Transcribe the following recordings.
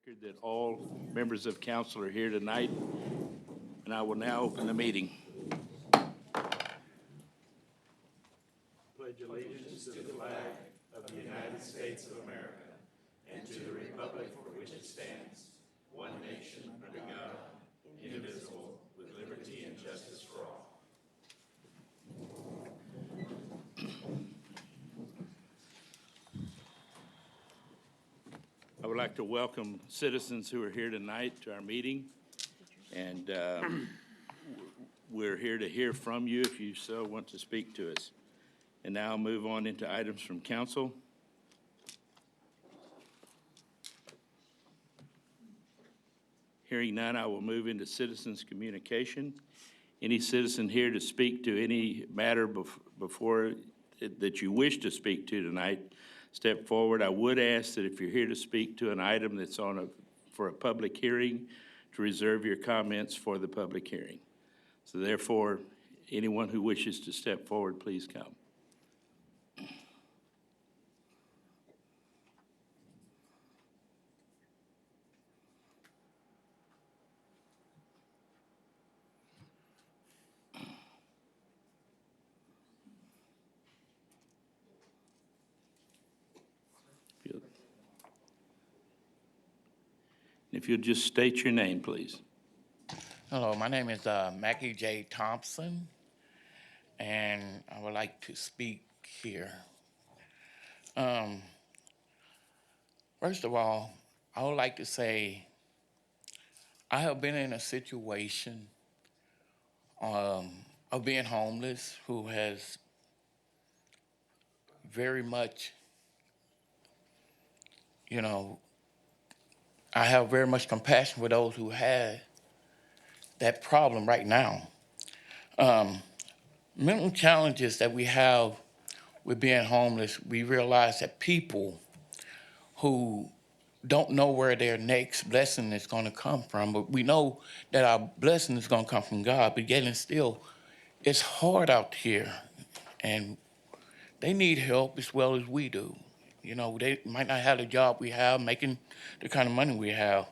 That all members of council are here tonight, and I will now open the meeting. Pledge allegiance to the flag of the United States of America and to the republic for which it stands, one nation under God, indivisible, with liberty and justice for all. I would like to welcome citizens who are here tonight to our meeting, and we're here to hear from you if you so want to speak to us. And now I'll move on into items from council. Hearing none, I will move into citizens' communication. Any citizen here to speak to any matter before that you wish to speak to tonight, step forward. I would ask that if you're here to speak to an item that's for a public hearing, to reserve your comments for the public hearing. So therefore, anyone who wishes to step forward, please come. If you'll just state your name, please. Hello, my name is Mackie J. Thompson, and I would like to speak here. First of all, I would like to say I have been in a situation of being homeless who has very much, I have very much compassion for those who have that problem right now. Mental challenges that we have with being homeless, we realize that people who don't know where their next blessing is going to come from, but we know that our blessing is going to come from God, but yet and still, it's hard out here, and they need help as well as we do. They might not have the job we have, making the kind of money we have.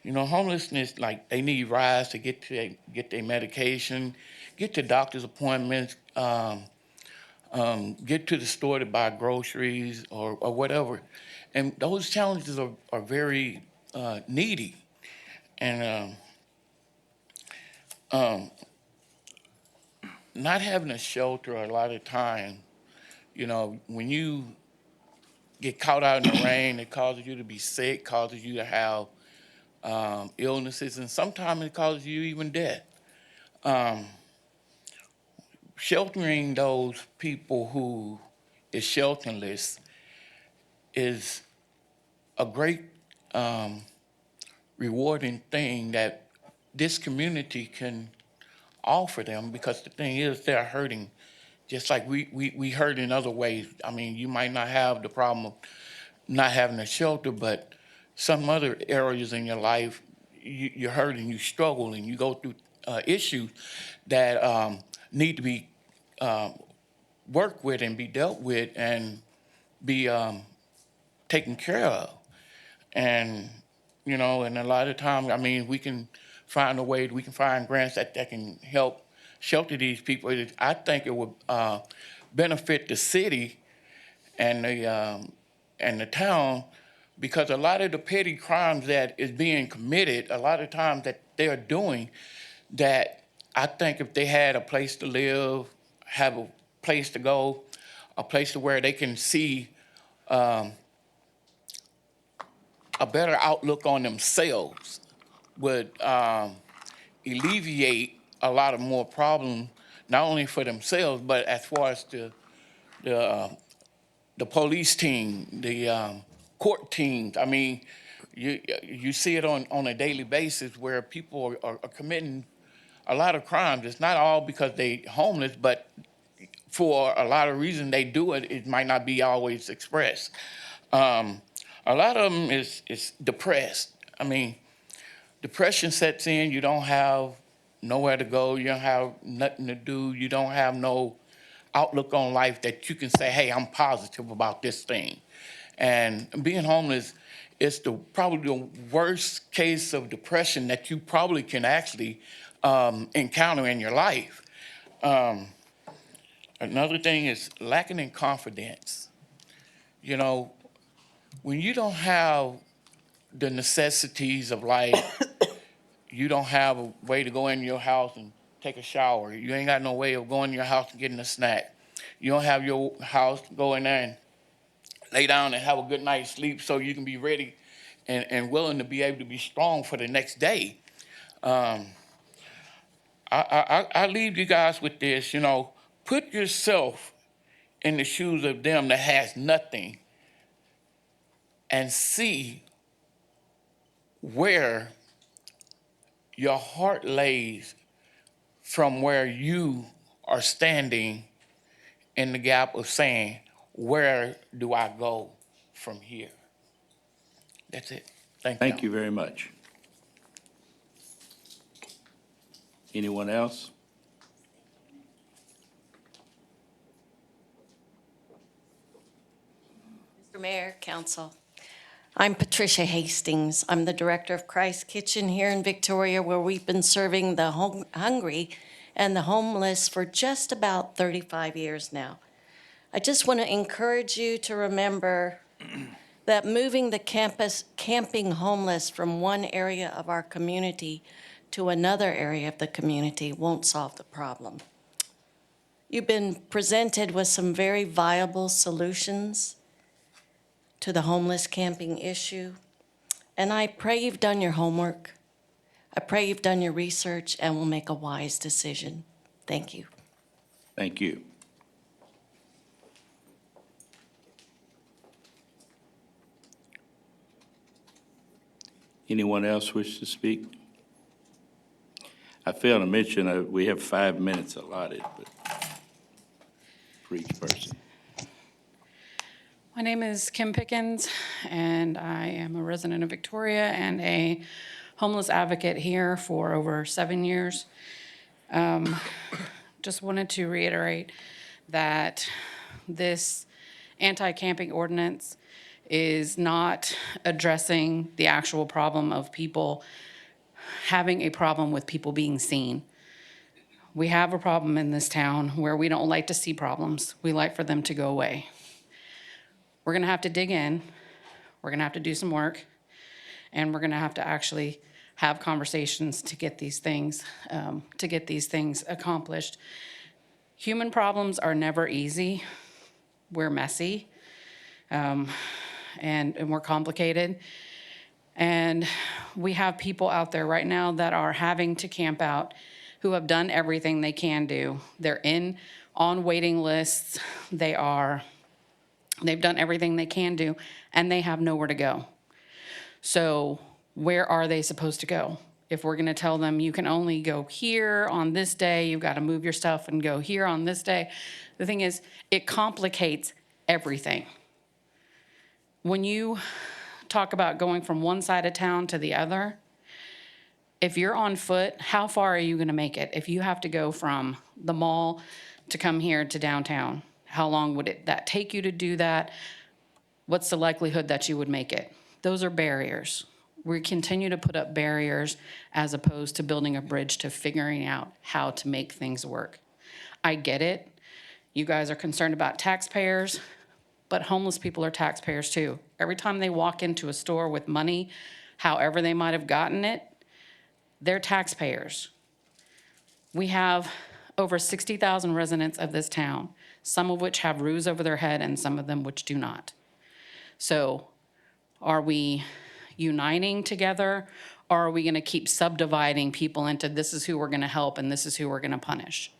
Homelessness, like, they need rides to get their medication, get to doctor's appointments, get to the store to buy groceries or whatever. And those challenges are very needy. And not having a shelter a lot of time, when you get caught out in the rain, it causes you to be sick, causes you to have illnesses, and sometimes it causes you even death. Sheltering those people who is shelterless is a great rewarding thing that this community can offer them, because the thing is, they're hurting just like we hurt in other ways. I mean, you might not have the problem of not having a shelter, but some other areas in your life, you're hurting, you struggle, and you go through issues that need to be worked with and be dealt with and be taken care of. And, and a lot of times, I mean, we can find a way, we can find grants that can help shelter these people. I think it would benefit the city and the town, because a lot of the petty crimes that is being committed, a lot of times that they're doing, that I think if they had a place to live, have a place to go, a place to where they can see a better outlook on themselves, would alleviate a lot of more problems, not only for themselves, but as far as the police team, the court teams. I mean, you see it on a daily basis where people are committing a lot of crimes. It's not all because they homeless, but for a lot of reasons they do it. It might not be always expressed. A lot of them is depressed. I mean, depression sets in. You don't have nowhere to go. You don't have nothing to do. You don't have no outlook on life that you can say, hey, I'm positive about this thing. And being homeless it's probably the worst case of depression that you probably can actually encounter in your life. Another thing is lacking in confidence. You know, when you don't have the necessities of life, you don't have a way to go in your house and take a shower. You ain't got no way of going in your house and getting a snack. You don't have your house to go in there and lay down and have a good night's sleep so you can be ready and willing to be able to be strong for the next day. I leave you guys with this, you know, put yourself in the shoes of them that has nothing and see where your heart lays from where you are standing in the gap of saying, where do I go from here? That's it. Thank you very much. Anyone else? Mr. Mayor, Council. I'm Patricia Hastings. I'm the director of Christ Kitchen here in Victoria, where we've been serving the hungry and the homeless for just about 35 years now. I just want to encourage you to remember that moving the camping homeless from one area of our community to another area of the community won't solve the problem. You've been presented with some very viable solutions to the homeless camping issue, and I pray you've done your homework. I pray you've done your research and will make a wise decision. Thank you. Thank you. Anyone else wish to speak? I failed to mention we have 5 minutes allotted, but for each person. My name is Kim Pickens, and I am a resident of Victoria and a homeless advocate here for over 7 years. Just wanted to reiterate that this anti-camping ordinance is not addressing the actual problem of people having a problem with people being seen. We have a problem in this town where we don't like to see problems. We like for them to go away. We're gonna have to dig in, we're gonna have to do some work, and we're gonna have to actually have conversations to get these things accomplished. Human problems are never easy. We're messy, and we're complicated. And we have people out there right now that are having to camp out who have done everything they can do. They're on waiting lists. They've done everything they can do, and they have nowhere to go. So where are they supposed to go? If we're gonna tell them you can only go here on this day, you've gotta move your stuff and go here on this day. The thing is, it complicates everything. When you talk about going from one side of town to the other, if you're on foot, how far are you gonna make it? If you have to go from the mall to come here to downtown, how long would that take you to do that? What's the likelihood that you would make it? Those are barriers. We continue to put up barriers as opposed to building a bridge to figuring out how to make things work. I get it. You guys are concerned about taxpayers, but homeless people are taxpayers too. Every time they walk into a store with money, however they might have gotten it, they're taxpayers. We have over 60,000 residents of this town, some of which have roofs over their head and some of them which do not. So are we uniting together, or are we gonna keep subdividing people into this is who we're gonna help and this is who we're gonna punish?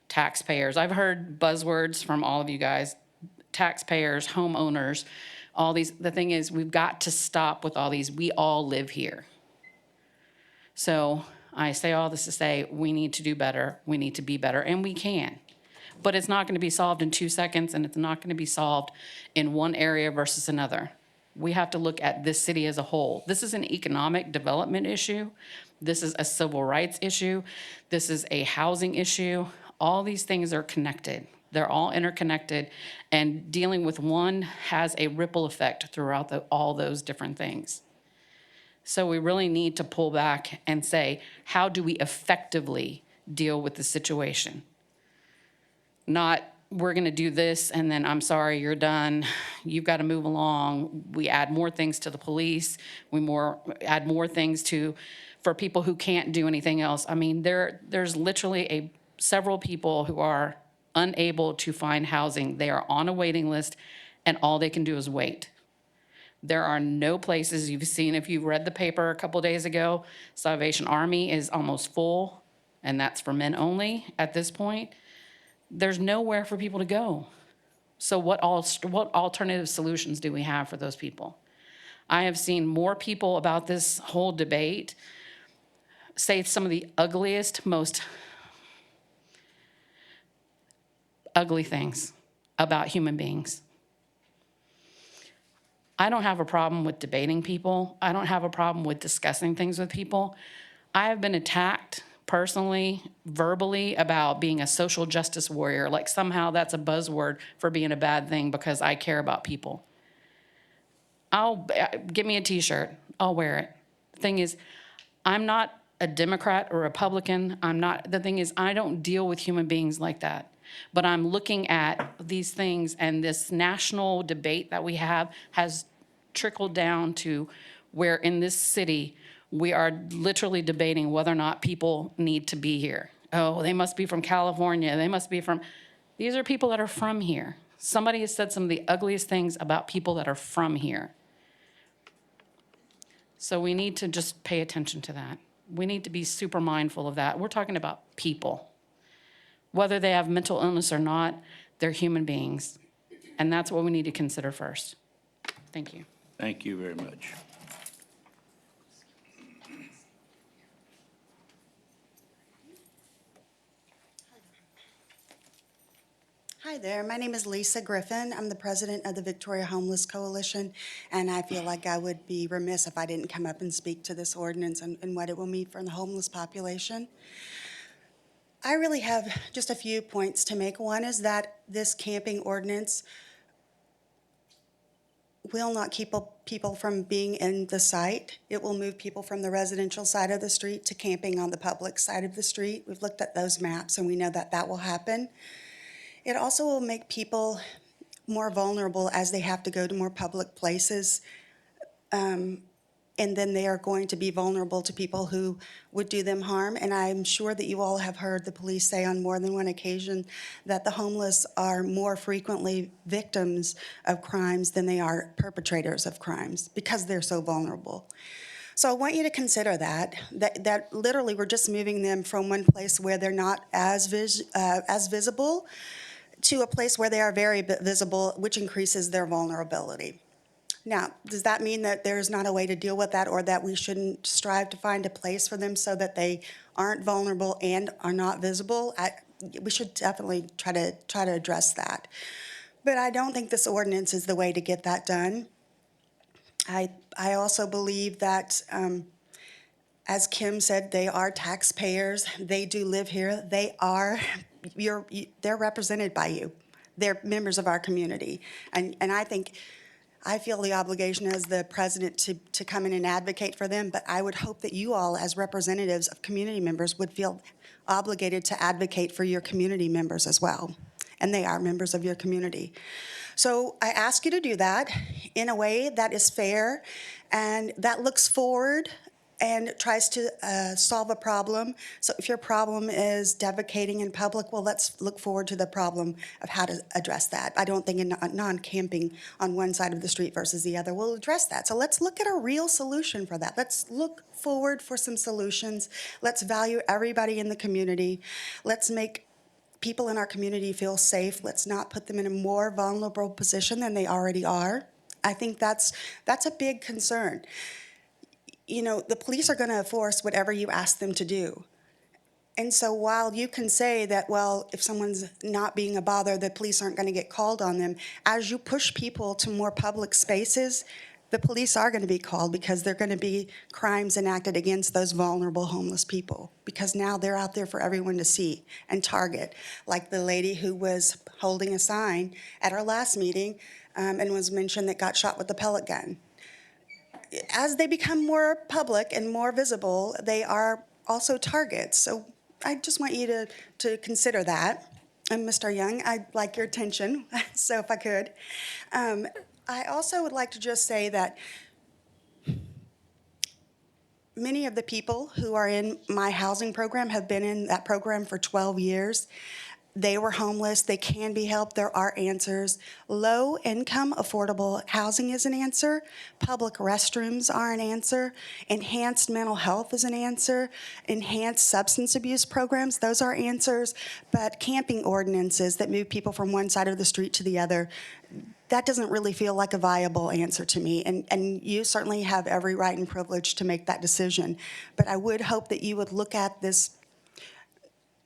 Taxpayers, I've heard buzzwords from all of you guys, taxpayers, homeowners, all these. The thing is, we've got to stop with all these. We all live here. So I say all this to say we need to do better, we need to be better, and we can. But it's not gonna be solved in 2 seconds, and it's not gonna be solved in one area versus another. We have to look at this city as a whole. This is an economic development issue. This is a civil rights issue. This is a housing issue. All these things are connected. They're all interconnected, and dealing with one has a ripple effect throughout all those different things. So we really need to pull back and say, how do we effectively deal with the situation? Not, we're gonna do this, and then, I'm sorry, you're done, you've got to move along. We add more things to the police, add more things for people who can't do anything else. I mean, there's literally several people who are unable to find housing. They are on a waiting list, and all they can do is wait. There are no places, you've seen, if you've read the paper a couple days ago, Salvation Army is almost full, and that's for men only at this point. There's nowhere for people to go. So what alternative solutions do we have for those people? I have seen more people about this whole debate say some of the ugliest, most ugly things about human beings. I don't have a problem with debating people. I don't have a problem with discussing things with people. I have been attacked personally, verbally, about being a social justice warrior, like somehow that's a buzzword for being a bad thing because I care about people. Give me a t-shirt, I'll wear it. The thing is, I'm not a Democrat or Republican. The thing is, I don't deal with human beings like that. But I'm looking at these things, and this national debate that we have has trickled down to where in this city, we are literally debating whether or not people need to be here. Oh, they must be from California. These are people that are from here. Somebody has said some of the ugliest things about people that are from here. So we need to just pay attention to that. We need to be super mindful of that. We're talking about people. Whether they have mental illness or not, they're human beings. And that's what we need to consider first. Thank you. Thank you very much. Hi there, my name is Lisa Griffin. I'm the president of the Victoria Homeless Coalition, and I feel like I would be remiss if I didn't come up and speak to this ordinance and what it will mean for the homeless population. I really have just a few points to make. One is that this camping ordinance will not keep people from being in the site. It will move people from the residential side of the street to camping on the public side of the street. We've looked at those maps, and we know that that will happen. It also will make people more vulnerable as they have to go to more public places. And then they are going to be vulnerable to people who would do them harm. And I'm sure that you all have heard the police say on more than one occasion that the homeless are more frequently victims of crimes than they are perpetrators of crimes because they're so vulnerable. So I want you to consider that literally we're just moving them from one place where they're not as visible to a place where they are very visible, which increases their vulnerability. Now, does that mean that there's not a way to deal with that, or that we shouldn't strive to find a place for them so that they aren't vulnerable and are not visible? We should definitely try to address that. But I don't think this ordinance is the way to get that done. I also believe that, as Kim said, they are taxpayers. They do live here. They're represented by you. They're members of our community. And I feel the obligation as the president to come in and advocate for them, but I would hope that you all, as representatives of community members, would feel obligated to advocate for your community members as well. And they are members of your community. So I ask you to do that in a way that is fair and that looks forward and tries to solve a problem. So if your problem is defecating in public, well, let's look forward to the problem of how to address that. I don't think non-camping on one side of the street versus the other will address that. So let's look at a real solution for that. Let's look forward for some solutions. Let's value everybody in the community. Let's make people in our community feel safe. Let's not put them in a more vulnerable position than they already are. I think that's a big concern. You know, the police are going to enforce whatever you ask them to do. And so while you can say that, well, if someone's not being a bother, the police aren't going to get called on them, as you push people to more public spaces, the police are going to be called because there are going to be crimes enacted against those vulnerable homeless people, because now they're out there for everyone to see and target, like the lady who was holding a sign at our last meeting and was mentioned that got shot with a pellet gun. As they become more public and more visible, they are also targets. So I just want you to consider that. And Mr. Young, I'd like your attention, so if I could. I also would like to just say that many of the people who are in my housing program have been in that program for 12 years. They were homeless. They can be helped. There are answers. Low-income, affordable housing is an answer. Public restrooms are an answer. Enhanced mental health is an answer. Enhanced substance abuse programs, those are answers. But camping ordinances that move people from one side of the street to the other, that doesn't really feel like a viable answer to me. And you certainly have every right and privilege to make that decision. But I would hope that you would look at this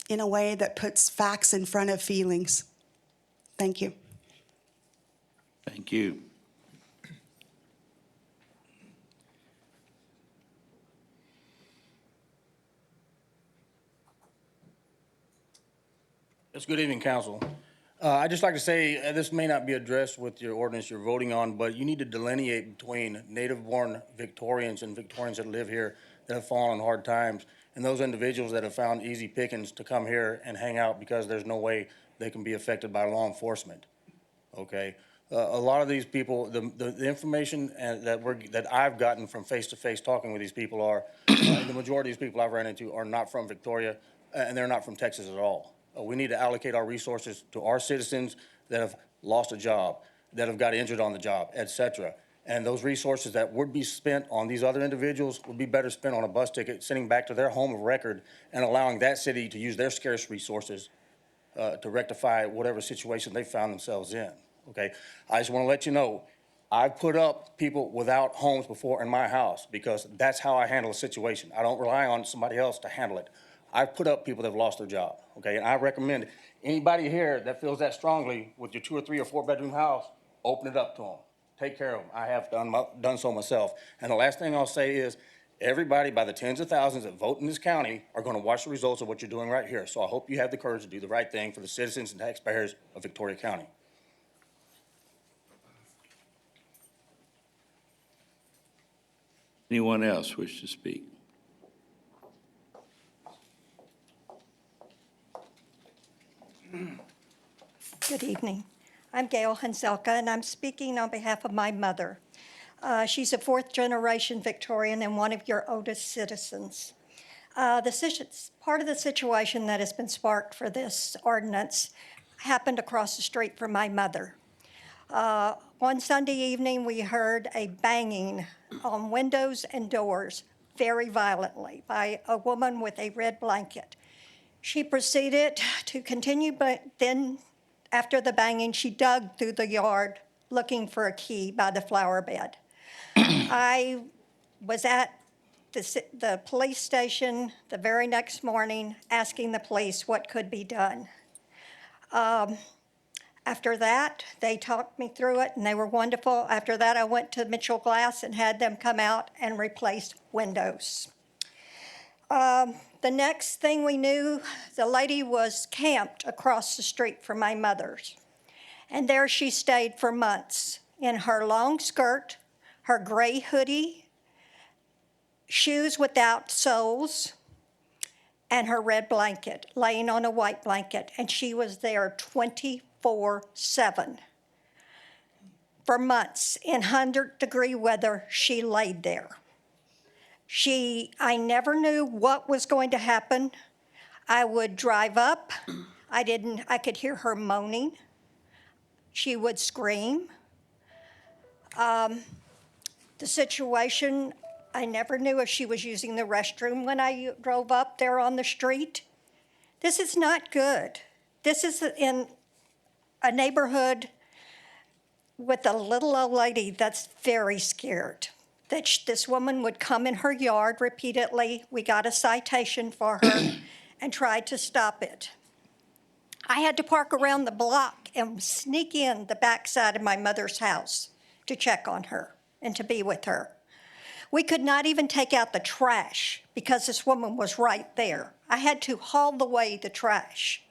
in a way that puts facts in front of feelings. Thank you. Thank you. Yes, good evening, council. I'd just like to say, this may not be addressed with your ordinance you're voting on, but you need to delineate between native-born Victorians and Victorians that live here that have fallen on hard times, and those individuals that have found easy pickings to come here and hang out because there's no way they can be affected by law enforcement, okay? A lot of these people, the information that I've gotten from face-to-face talking with these people are, the majority of these people I've ran into are not from Victoria, and they're not from Texas at all. We need to allocate our resources to our citizens that have lost a job, that have got injured on the job, et cetera. And those resources that would be spent on these other individuals would be better spent on a bus ticket, sending back to their home of record and allowing that city to use their scarce resources to rectify whatever situation they found themselves in, okay? I just want to let you know, I've put up people without homes before in my house because that's how I handle a situation. I don't rely on somebody else to handle it. I've put up people that have lost their job, okay? And I recommend anybody here that feels that strongly with your 2 or 3 or 4 bedroom house, open it up to them. Take care of them. I have done so myself. And the last thing I'll say is everybody by the tens of thousands that vote in this county are going to watch the results of what you're doing right here. So I hope you have the courage to do the right thing for the citizens and taxpayers of Victoria County. Anyone else wish to speak? Good evening. I'm Gail Hanselka, and I'm speaking on behalf of my mother. She's a fourth-generation Victorian and one of your oldest citizens. Part of the situation that has been sparked for this ordinance happened across the street from my mother. One Sunday evening, we heard a banging on windows and doors very violently by a woman with a red blanket. She proceeded to continue, but then after the banging, she dug through the yard looking for a key by the flower bed. I was at the police station the very next morning asking the police what could be done. After that, they talked me through it, and they were wonderful. After that, I went to Mitchell Glass and had them come out and replace windows. The next thing we knew, the lady was camped across the street from my mother's. And there she stayed for months in her long skirt, her gray hoodie, shoes without soles, and her red blanket, laying on a white blanket. And she was there 24/7. For months, in 100-degree weather, she laid there. I never knew what was going to happen. I would drive up. I could hear her moaning. She would scream. The situation, I never knew if she was using the restroom when I drove up there on the street. This is not good. This is in a neighborhood with a little old lady that's very scared that this woman would come in her yard repeatedly. We got a citation for her and tried to stop it. I had to park around the block and sneak in the backside of my mother's house to check on her. and to be with her. We could not even take out the trash because this woman was right there. I had to haul away the trash.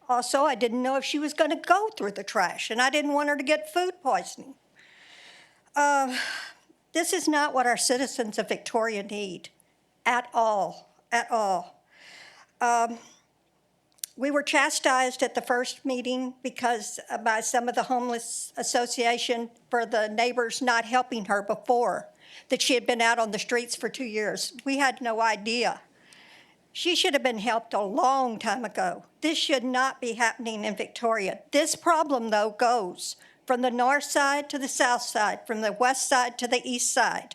Also, I didn't know if she was going to go through the trash, and I didn't want her to get food poisoning. This is not what our citizens of Victoria need at all, at all. We were chastised at the first meeting because by some of the homeless association for the neighbors not helping her before, that she had been out on the streets for 2 years. We had no idea. She should have been helped a long time ago. This should not be happening in Victoria. This problem, though, goes from the north side to the south side, from the west side to the east side.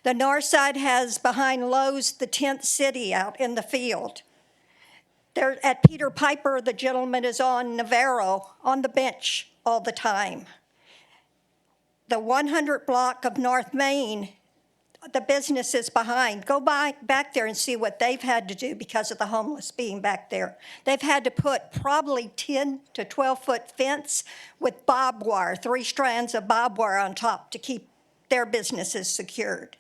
The north side has behind Lowe's the tent city out in the field. There at Peter Piper, the gentleman is on Navarro on the bench all the time. The 100 block of North Main, the business is behind. Go back there and see what they've had to do because of the homeless being back there. They've had to put probably 10 to 12-foot fence with barbed wire, 3 strands of barbed wire on top to keep their businesses secured.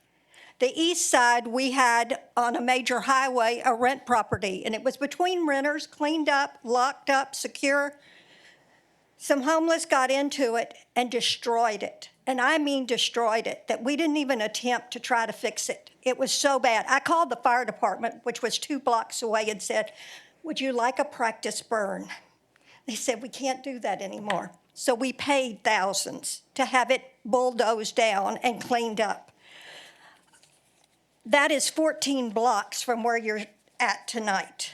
The east side, we had on a major highway a rent property, and it was between renters, cleaned up, locked up, secure. Some homeless got into it and destroyed it. And I mean destroyed it, that we didn't even attempt to try to fix it. It was so bad. I called the fire department, which was 2 blocks away, and said, would you like a practice burn? They said, we can't do that anymore. So we paid thousands to have it bulldozed down and cleaned up. That is 14 blocks from where you're at tonight.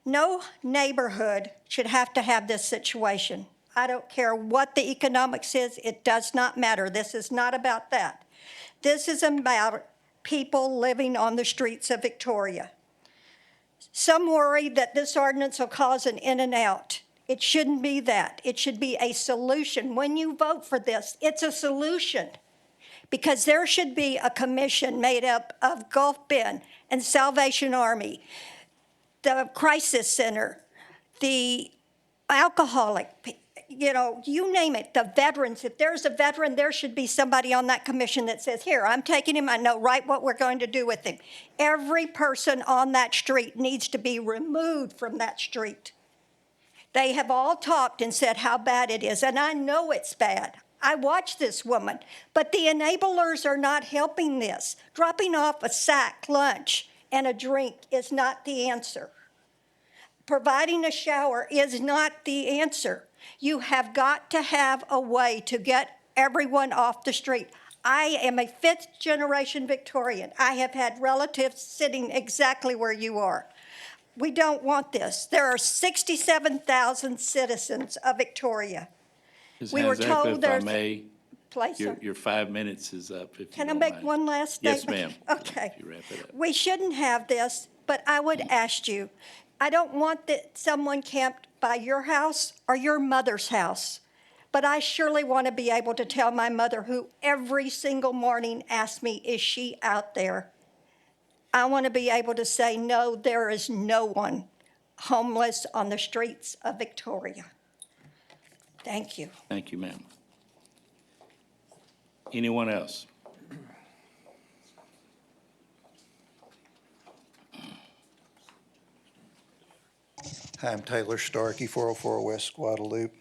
No neighborhood should have to have this situation. I don't care what the economics is, it does not matter. This is not about that. This is about people living on the streets of Victoria. Some worry that this ordinance will cause an in and out. It shouldn't be that. It should be a solution. When you vote for this, it's a solution. Because there should be a commission made up of Gulf Bend and Salvation Army, the Crisis Center, the alcoholic, you name it, the veterans. If there's a veteran, there should be somebody on that commission that says, here, I'm taking him, I know right what we're going to do with him. Every person on that street needs to be removed from that street. They have all talked and said how bad it is, and I know it's bad. I watched this woman, but the enablers are not helping this. Dropping off a sack lunch and a drink is not the answer. Providing a shower is not the answer. You have got to have a way to get everyone off the street. I am a 5th-generation Victorian. I have had relatives sitting exactly where you are. We don't want this. There are 67,000 citizens of Victoria. Ms. We were Hanzak, told if I there's- may, Place your 5 minutes is up. If you Can I don't make mind. one last Yes, statement? ma'am. Okay. If you wrap it up. We shouldn't have this, but I would ask you, I don't want that someone camped by your house or your mother's house, but I surely want to be able to tell my mother, who every single morning asks me, is she out there? I want to be able to say, no, there is no one homeless on the streets of Victoria. Thank you. Thank you, ma'am. Anyone else? Hi, I'm Taylor Starkey, 404 West Guadalupe.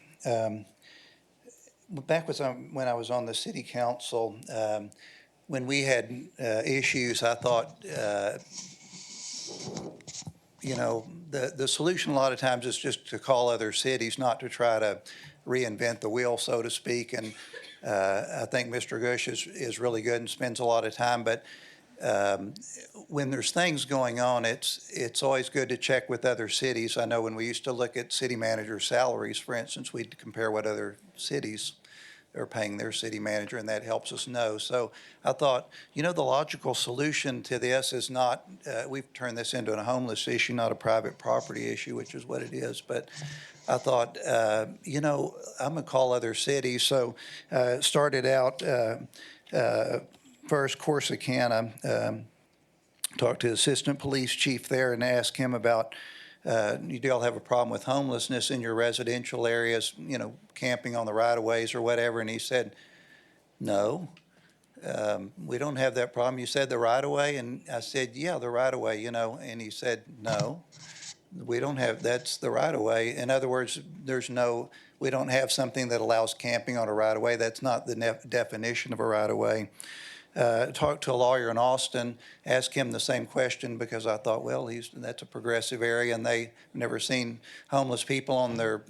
Back when I was on the city council, when we had issues, I thought, the solution a lot of times is just to call other cities, not to try to reinvent the wheel, so to speak. And I think Mr. Gush is really good and spends a lot of time, but when there's things going on, it's always good to check with other cities. I know when we used to look at city manager salaries, for instance, we'd compare what other cities are paying their city manager, and that helps us know. So I thought, the logical solution to this is not, we've turned this into a homeless issue, not a private property issue, which is what it is. But I thought, I'm going to call other cities. So started out first Corsicana, talked to the assistant police chief there and asked him about, do y'all have a problem with homelessness in your residential areas, camping on the right-of-ways or whatever? And he said, no. We don't have that problem. You said the right-of-way, and I said, yeah, the right-of-way, and he said, no, we don't have, that's the right-of-way. In other words, we don't have something that allows camping on a right-of-way. That's not the definition of a right-of-way. Talked to a lawyer in Austin, asked him the same question because I thought, well, that's a progressive area, and they've never seen homeless people on their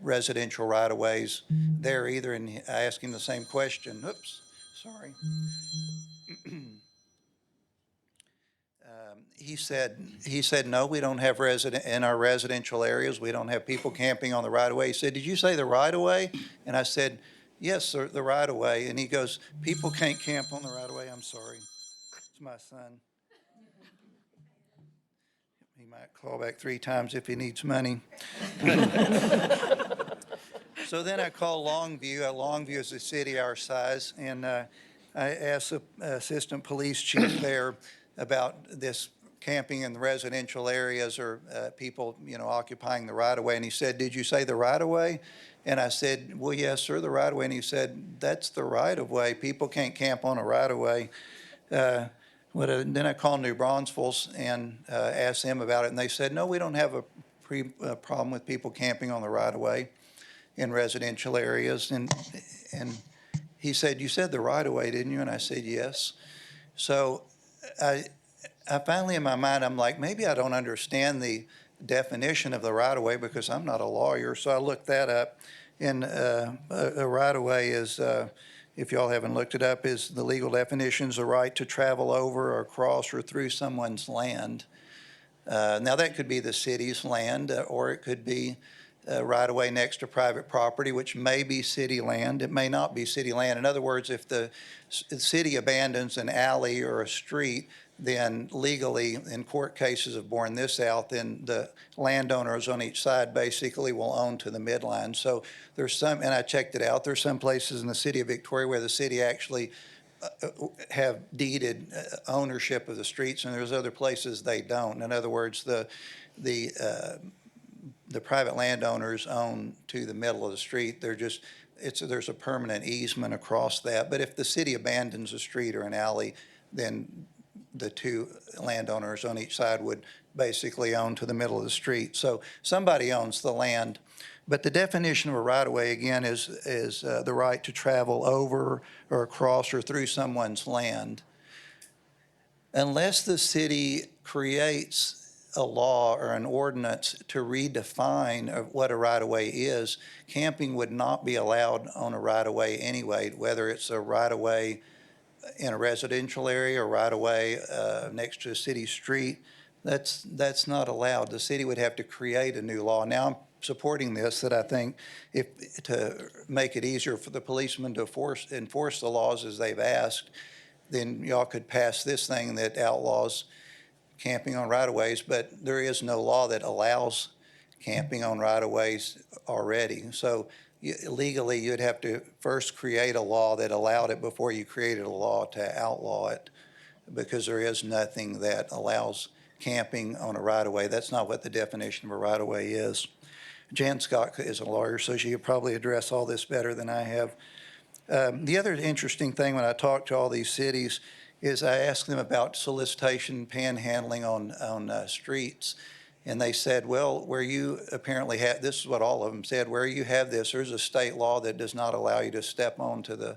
residential right-of-ways there either. And I asked him the same question. Oops, sorry. He said, no, we don't have in our residential areas, we don't have people camping on the right-of-way. He said, did you say the right-of-way? And I said, yes, sir, the right-of-way. And he goes, people can't camp on the right-of-way. I'm sorry. It's my son. He might call back 3 times if he needs money. So then I called Longview. Longview is a city our size, and I asked the assistant police chief there about this camping in the residential areas or people, occupying the right-of-way. And he said, did you say the right-of-way? And I said, well, yes, sir, the right-of-way. And he said, that's the right-of-way. People can't camp on a right-of-way. Then I called New Braunfels and asked them about it, and they said, no, we don't have a problem with people camping on the right-of-way in residential areas. And he said, you said the right-of-way, didn't you? And I said, yes. So I finally, in my mind, I'm like, maybe I don't understand the definition of the right-of-way because I'm not a lawyer. So I looked that up. And a right-of-way is, if y'all haven't looked it up, is the legal definition is a right to travel over or across or through someone's land. Now, that could be the city's land, or it could be right-of-way next to private property, which may be city land. It may not be city land. In other words, if the city abandons an alley or a street, then legally, in court cases have borne this out, then the landowners on each side basically will own to the midline. So there's some, and I checked it out, there's some places in the city of Victoria where the city actually have deeded ownership of the streets, and there's other places they don't. In other words, the private landowners own to the middle of the street. There's a permanent easement across that. But if the city abandons a street or an alley, then the 2 landowners on each side would basically own to the middle of the street. So somebody owns the land. But the definition of a right-of-way, again, is the right to travel over or across or through someone's land. Unless the city creates a law or an ordinance to redefine what a right-of-way is, camping would not be allowed on a right-of-way anyway, whether it's a right-of-way in a residential area or right-of-way next to a city street. That's not allowed. The city would have to create a new law. Now, I'm supporting this, that I think to make it easier for the policemen to enforce the laws as they've asked, then y'all could pass this thing that outlaws camping on right-of-ways, but there is no law that allows camping on right-of-ways already. So legally, you'd have to first create a law that allowed it before you created a law to outlaw it, because there is nothing that allows camping on a right-of-way. That's not what the definition of a right-of-way is. Jan Scott is a lawyer, so she could probably address all this better than I have. The other interesting thing when I talk to all these cities is I asked them about solicitation, panhandling on streets. And they said, well, where you apparently have, this is what all of them said, where you have this, there's a state law that does not allow you to step onto the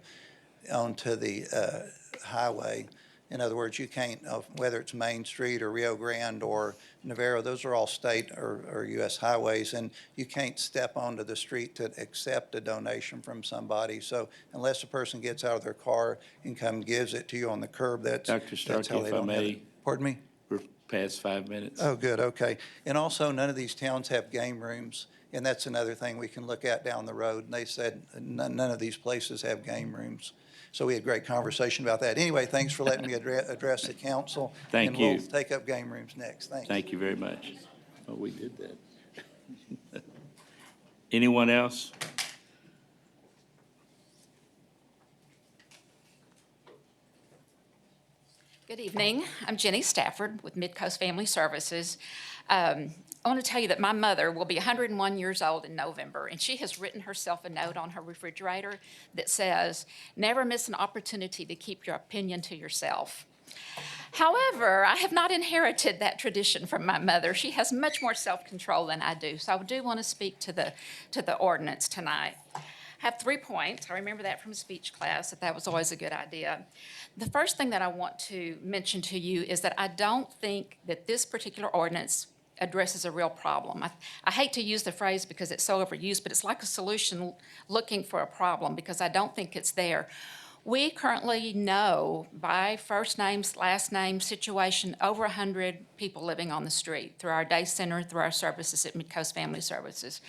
highway. In other words, you can't, whether it's Main Street or Rio Grande or Navarro, those are all state or U.S. highways, and you can't step onto the street to accept a donation from somebody. So unless a person gets out of their car and gives it to you on the curb, that's how Dr. Starkey, they if I don't have may. it. Pardon me? We're past 5 minutes. Oh, good, okay. And also, none of these towns have game rooms, and that's another thing we can look at down the road. And they said none of these places have game rooms. So we had a great conversation about that. Anyway, thanks for letting me address the council. Thank you. And we'll take up game rooms next. Thanks. Thank you very much. Oh, we did that. Anyone else? Good evening. I'm Jenny Stafford with Midcoast Family Services. I want to tell you that my mother will be 101 years old in November, and she has written herself a note on her refrigerator that says, "Never miss an opportunity to keep your opinion to yourself." However, I have not inherited that tradition from my mother. She has much more self-control than I do, so I do want to speak to the ordinance tonight. I have 3 points. I remember that from speech class, that was always a good idea. The first thing that I want to mention to you is that I don't think that this particular ordinance addresses a real problem. I hate to use the phrase because it's so overused, but it's like a solution looking for a problem, because I don't think it's there. We currently know by first names, last name situation, over 100 people living on the street through our day center, through our services at Midcoast Family Services.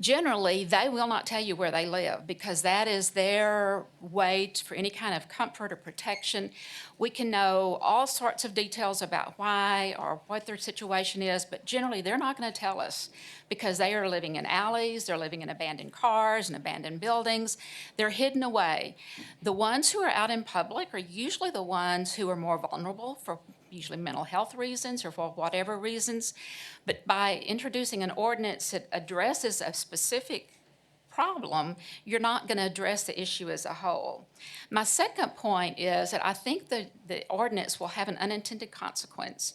Generally, they will not tell you where they live because that is their way for any kind of comfort or protection. We can know all sorts of details about why or what their situation is, but generally they're not going to tell us because they are living in alleys, they're living in abandoned cars and abandoned buildings. They're hidden away. The ones who are out in public are usually the ones who are more vulnerable for usually mental health reasons or for whatever reasons. But by introducing an ordinance that addresses a specific problem, you're not going to address the issue as a whole. My second point is that I think the ordinance will have an unintended consequence.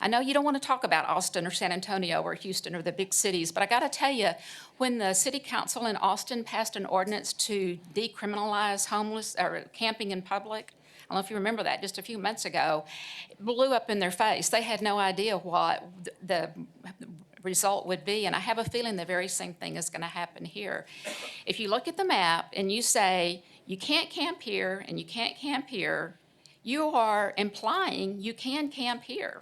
I know you don't want to talk about Austin or San Antonio or Houston or the big cities, but I got to tell you, when the city council in Austin passed an ordinance to decriminalize homeless or camping in public, I don't know if you remember that, just a few months ago, it blew up in their face. They had no idea what the result would be, and I have a feeling the very same thing is going to happen here. If you look at the map and you say, you can't camp here and you can't camp here, you are implying you can camp here.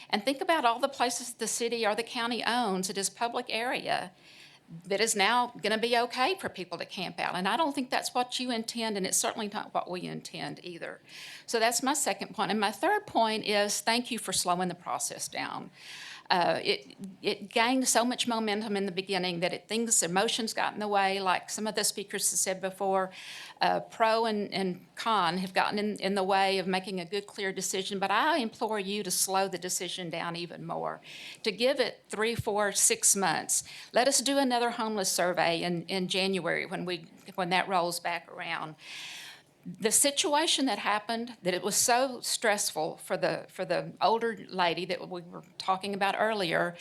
And think about all the places the city or the county owns that is public area that is now going to be okay for people to camp out. And I don't think that's what you intend, and it's certainly not what we intend either. So that's my second point. And my third point is thank you for slowing the process down. It gained so much momentum in the beginning that emotions got in the way, like some of the speakers have said before. Pro and con have gotten in the way of making a good, clear decision, but I implore you to slow the decision down even more, to give it 3, 4, 6 months. Let us do another homeless survey in January when that rolls back around. The situation that happened, that it was so stressful for the older lady that we were talking about earlier,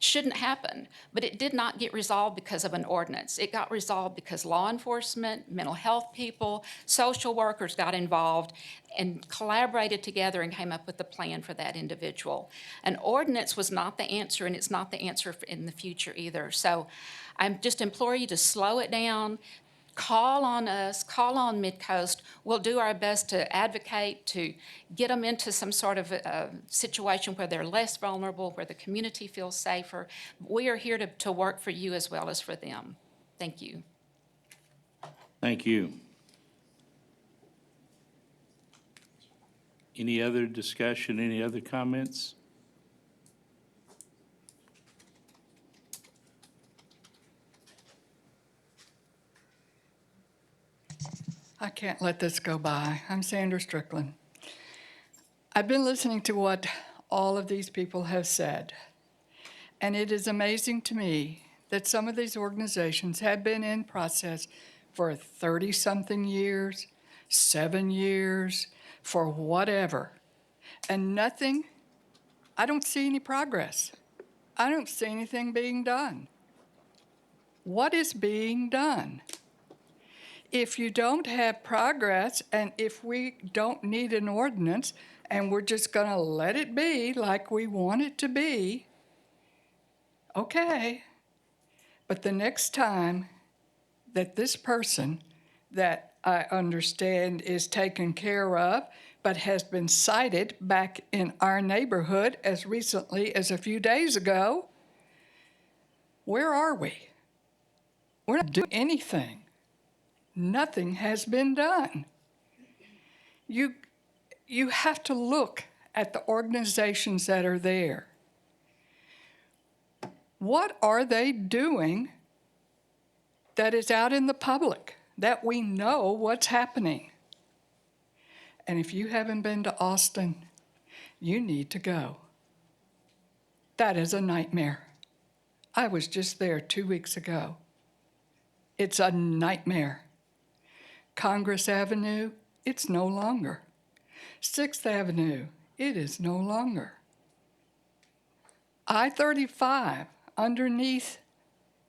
shouldn't happen. But it did not get resolved because of an ordinance. It got resolved because law enforcement, mental health people, social workers got involved and collaborated together and came up with a plan for that individual. An ordinance was not the answer, and it's not the answer in the future either. So I just implore you to slow it down. Call on us, call on Midcoast. We'll do our best to advocate, to get them into some sort of situation where they're less vulnerable, where the community feels safer. We are here to work for you as well as for them. Thank you. Thank you. Any other discussion, any other comments? I can't let this go by. I'm Sandra Strickland. I've been listening to what all of these people have said, and it is amazing to me that some of these organizations have been in process for 30-something years, 7 years, for whatever, and nothing, I don't see any progress. I don't see anything being done. What is being done? If you don't have progress, and if we don't need an ordinance, and we're just going to let it be like we want it to be, okay. But the next time that this person that I understand is taken care of, but has been cited back in our neighborhood as recently as a few days ago, where are we? We're not doing anything. Nothing has been done. You have to look at the organizations that are there. What are they doing that is out in the public, that we know what's happening? And if you haven't been to Austin, you need to go. That is a nightmare. I was just there 2 weeks ago. It's a nightmare. Congress Avenue, it's no longer. 6th Avenue, it is no longer. I-35 underneath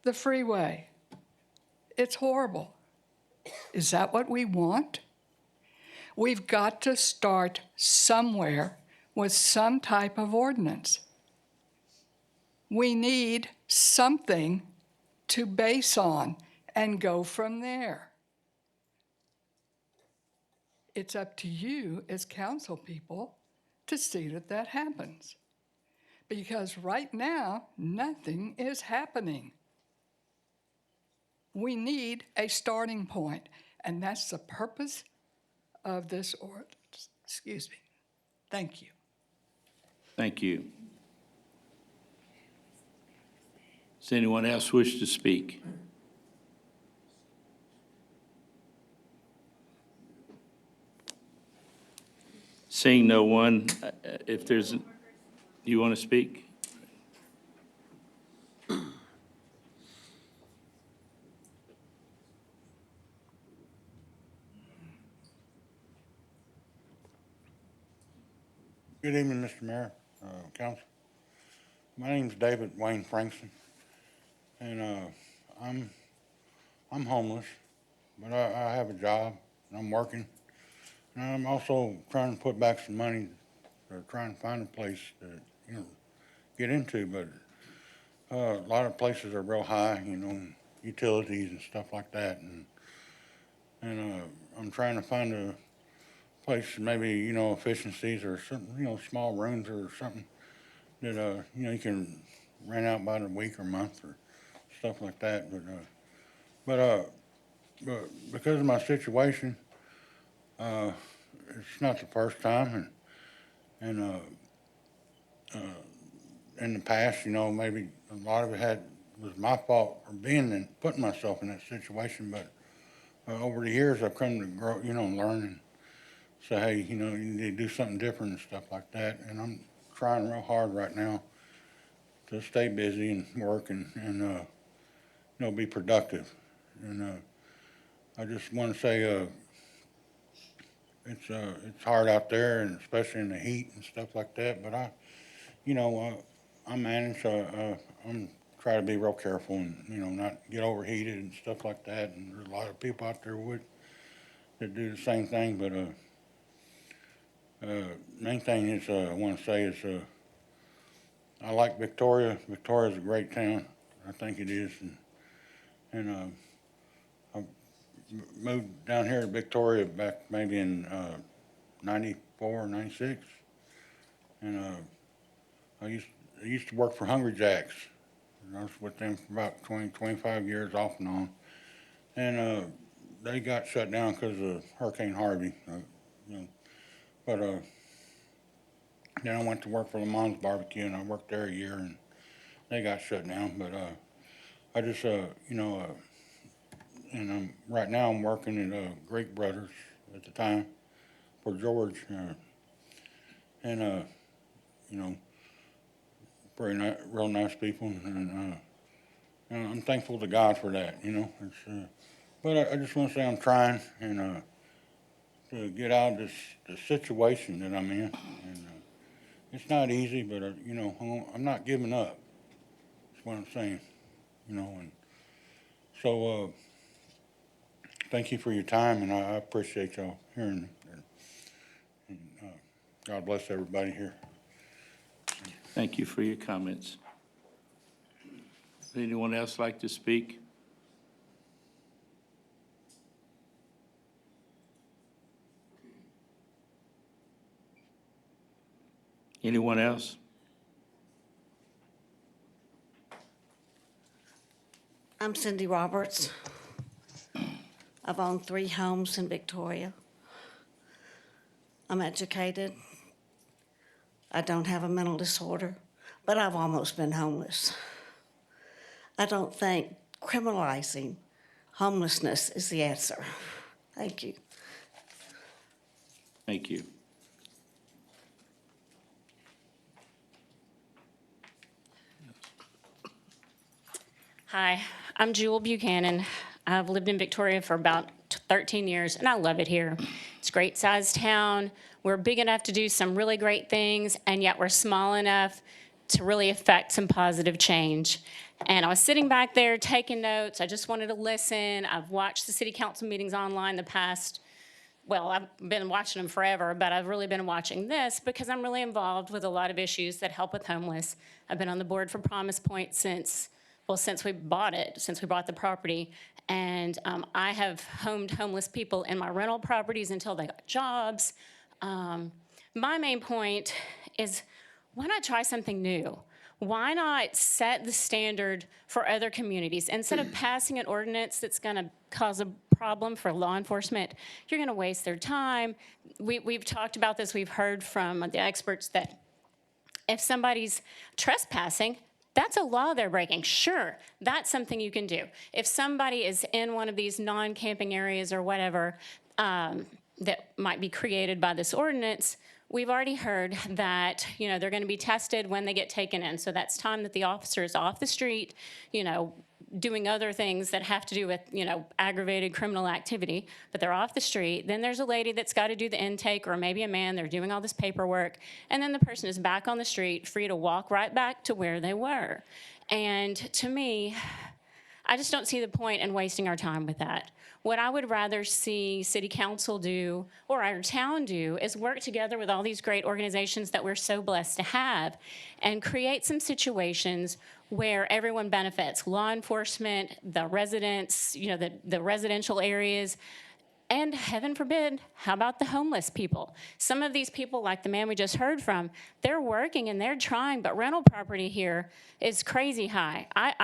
the freeway, it's horrible. Is that what we want? We've got to start somewhere with some type of ordinance. We need something to base on and go from there. It's up to you as council people to see that that happens. Because right now, nothing is happening. We need a starting point, and that's the purpose of this ordinance. Excuse me. Thank you. Thank you. Does anyone else wish to speak? Seeing no one, if there's, you want to speak? Good evening, Mr. Mayor, Council. My name's David Wayne Frankson, and I'm homeless, but I have a job, and I'm working. And I'm also trying to put back some money to try and find a place to, get into, but a lot of places are real high, utilities and stuff like that, and I'm trying to find a place, maybe, efficiencies or something, small rooms or something that, you can rent out by the week or month or stuff like that. But because of my situation, it's not the first time, and in the past, maybe a lot of it was my fault for putting myself in that situation, but over the years, I've come to grow, learn and say, hey, you need to do something different and stuff like that. And I'm trying real hard right now to stay busy and work and be productive. And I just want to say it's hard out there, and especially in the heat and stuff like that. But I manage. I'm try to be real careful and not get overheated and stuff like that. And there's a lot of people out there that do the same thing. But main thing is I want to say is I like Victoria. Victoria's a great town. I think it is, and I moved down here to Victoria back maybe in 94, 96, and I used to work for Hungry Jack's. I was with them for about 20, 25 years off and on, and they got shut down because of Hurricane Harvey. But then I went to work for Le Mans Barbecue, and I worked there a year, and they got shut down. But I just, and right now I'm working at Great Brothers at the time for George, and very real nice people, and I'm thankful to God for that. It's, but I just want to say I'm trying and to get out of the situation that I'm in, and it's not easy, but I'm not giving up. That's what I'm saying, and so thank you for your time, and I appreciate y'all hearing it. And God bless everybody here. Thank you for your comments. Would anyone else like to speak? Anyone else? I'm Cindy Roberts. I've owned 3 homes in Victoria. I'm educated. I don't have a mental disorder, but I've almost been homeless. I don't think criminalizing homelessness is the answer. Thank you. Thank you. Hi, I'm Jewel Buchanan. I've lived in Victoria for about 13 years, and I love it here. It's a great-sized town. We're big enough to do some really great things, and yet we're small enough to really affect some positive change. And I was sitting back there taking notes. I just wanted to listen. I've watched the city council meetings online the past, well, I've been watching them forever, but I've really been watching this because I'm really involved with a lot of issues that help with homeless. I've been on the board for Promise Point since we bought it, since we bought the property. And I have homed homeless people in my rental properties until they got jobs. My main point is, why not try something new? Why not set the standard for other communities? Instead of passing an ordinance that's gonna cause a problem for law enforcement, you're gonna waste their time. We've talked about this, we've heard from the experts that if somebody's trespassing, that's a law they're breaking. Sure, that's something you can do. If somebody is in one of these non-camping areas or whatever that might be created by this ordinance, we've already heard that, they're gonna be tested when they get taken in. So that's time that the officer is off the street, doing other things that have to do with, aggravated criminal activity, but they're off the street. Then there's a lady that's got to do the intake, or maybe a man, they're doing all this paperwork, and then the person is back on the street, free to walk right back to where they were. And to me, I just don't see the point in wasting our time with that. What I would rather see city council do, or our town do, is work together with all these great organizations that we're so blessed to have and create some situations where everyone benefits, law enforcement, the residents, the residential areas, and heaven forbid, how about the homeless people? Some of these people, like the man we just heard from, they're working and they're trying, but rental property here is crazy high. I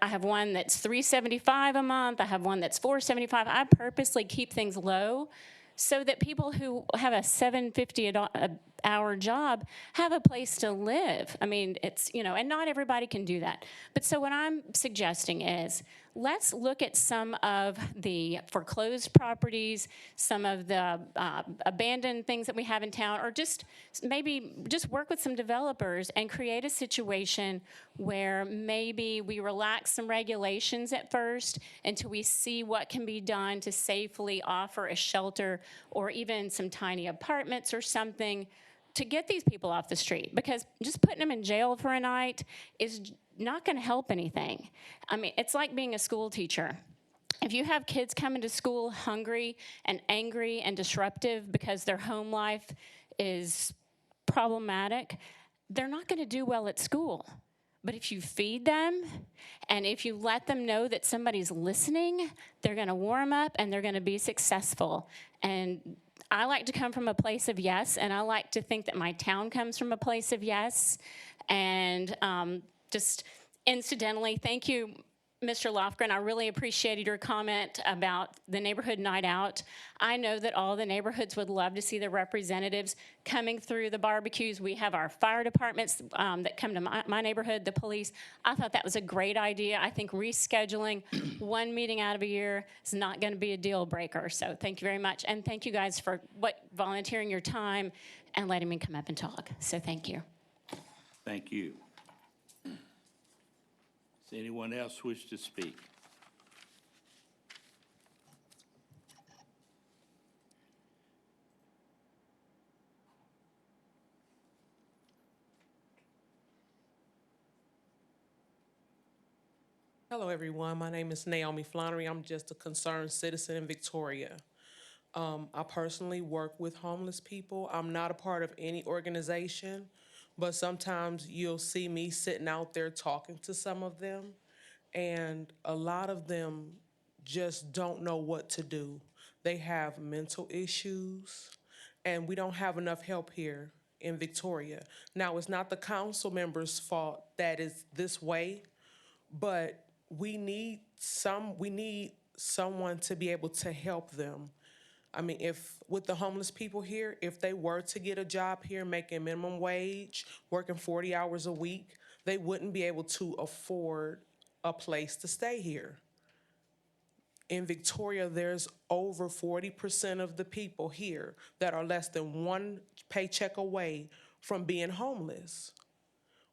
have one that's $375 a month. I have one that's $475. I purposely keep things low so that people who have a $750 an hour job have a place to live. I mean, it's, and not everybody can do that. But so what I'm suggesting is, let's look at some of the foreclosed properties, some of the abandoned things that we have in town, or maybe work with some developers and create a situation where maybe we relax some regulations at first until we see what can be done to safely offer a shelter or even some tiny apartments or something to get these people off the street, because just putting them in jail for a night is not going to help anything. I mean, it's like being a school teacher. If you have kids coming to school hungry and angry and disruptive because their home life is problematic, they're not going to do well at school. But if you feed them and if you let them know that somebody's listening, they're going to warm up and they're going to be successful. And I like to come from a place of yes, and I like to think that my town comes from a place of yes. And just incidentally, thank you, Mr. Lofgren. I really appreciated your comment about the neighborhood night out. I know that all the neighborhoods would love to see the representatives coming through the barbecues. We have our fire departments that come to my neighborhood, the police. I thought that was a great idea. I think rescheduling one meeting out of a year is not going to be a deal breaker. So thank you very much. And thank you guys for volunteering your time and letting me come up and talk. So thank you. Thank you. Does anyone else wish to speak? Hello, everyone. My name is Naomi Flannery. I'm just a concerned citizen in Victoria. I personally work with homeless people. I'm not a part of any organization, but sometimes you'll see me sitting out there talking to some of them, and a lot of them just don't know what to do. They have mental issues, and we don't have enough help here in Victoria. Now, it's not the council members' fault that is this way, but we need someone to be able to help them. I mean, if with the homeless people here, if they were to get a job here making minimum wage, working 40 hours a week, they wouldn't be able to afford a place to stay here. In Victoria, there's over 40% of the people here that are less than one paycheck away from being homeless.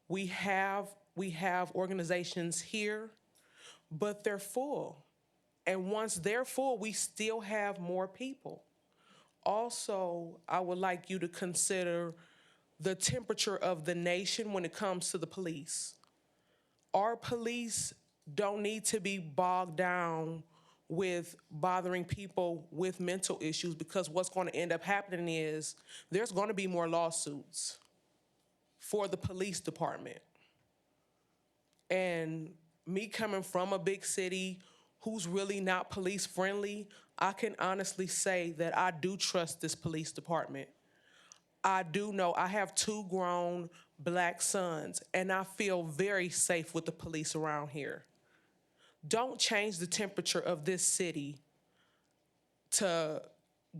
We have we have organizations here, but they're full. And once they're full, we still have more people. Also, I would like you to consider the temperature of the nation when it comes to the police. Our police don't need to be bogged down with bothering people with mental issues, because what's going to end up happening is there's going to be more lawsuits for the police department. And me coming from a big city who's really not police friendly, I can honestly say that I do trust this police department. I do know I have 2 grown Black sons, and I feel very safe with the police around here. Don't change the temperature of this city to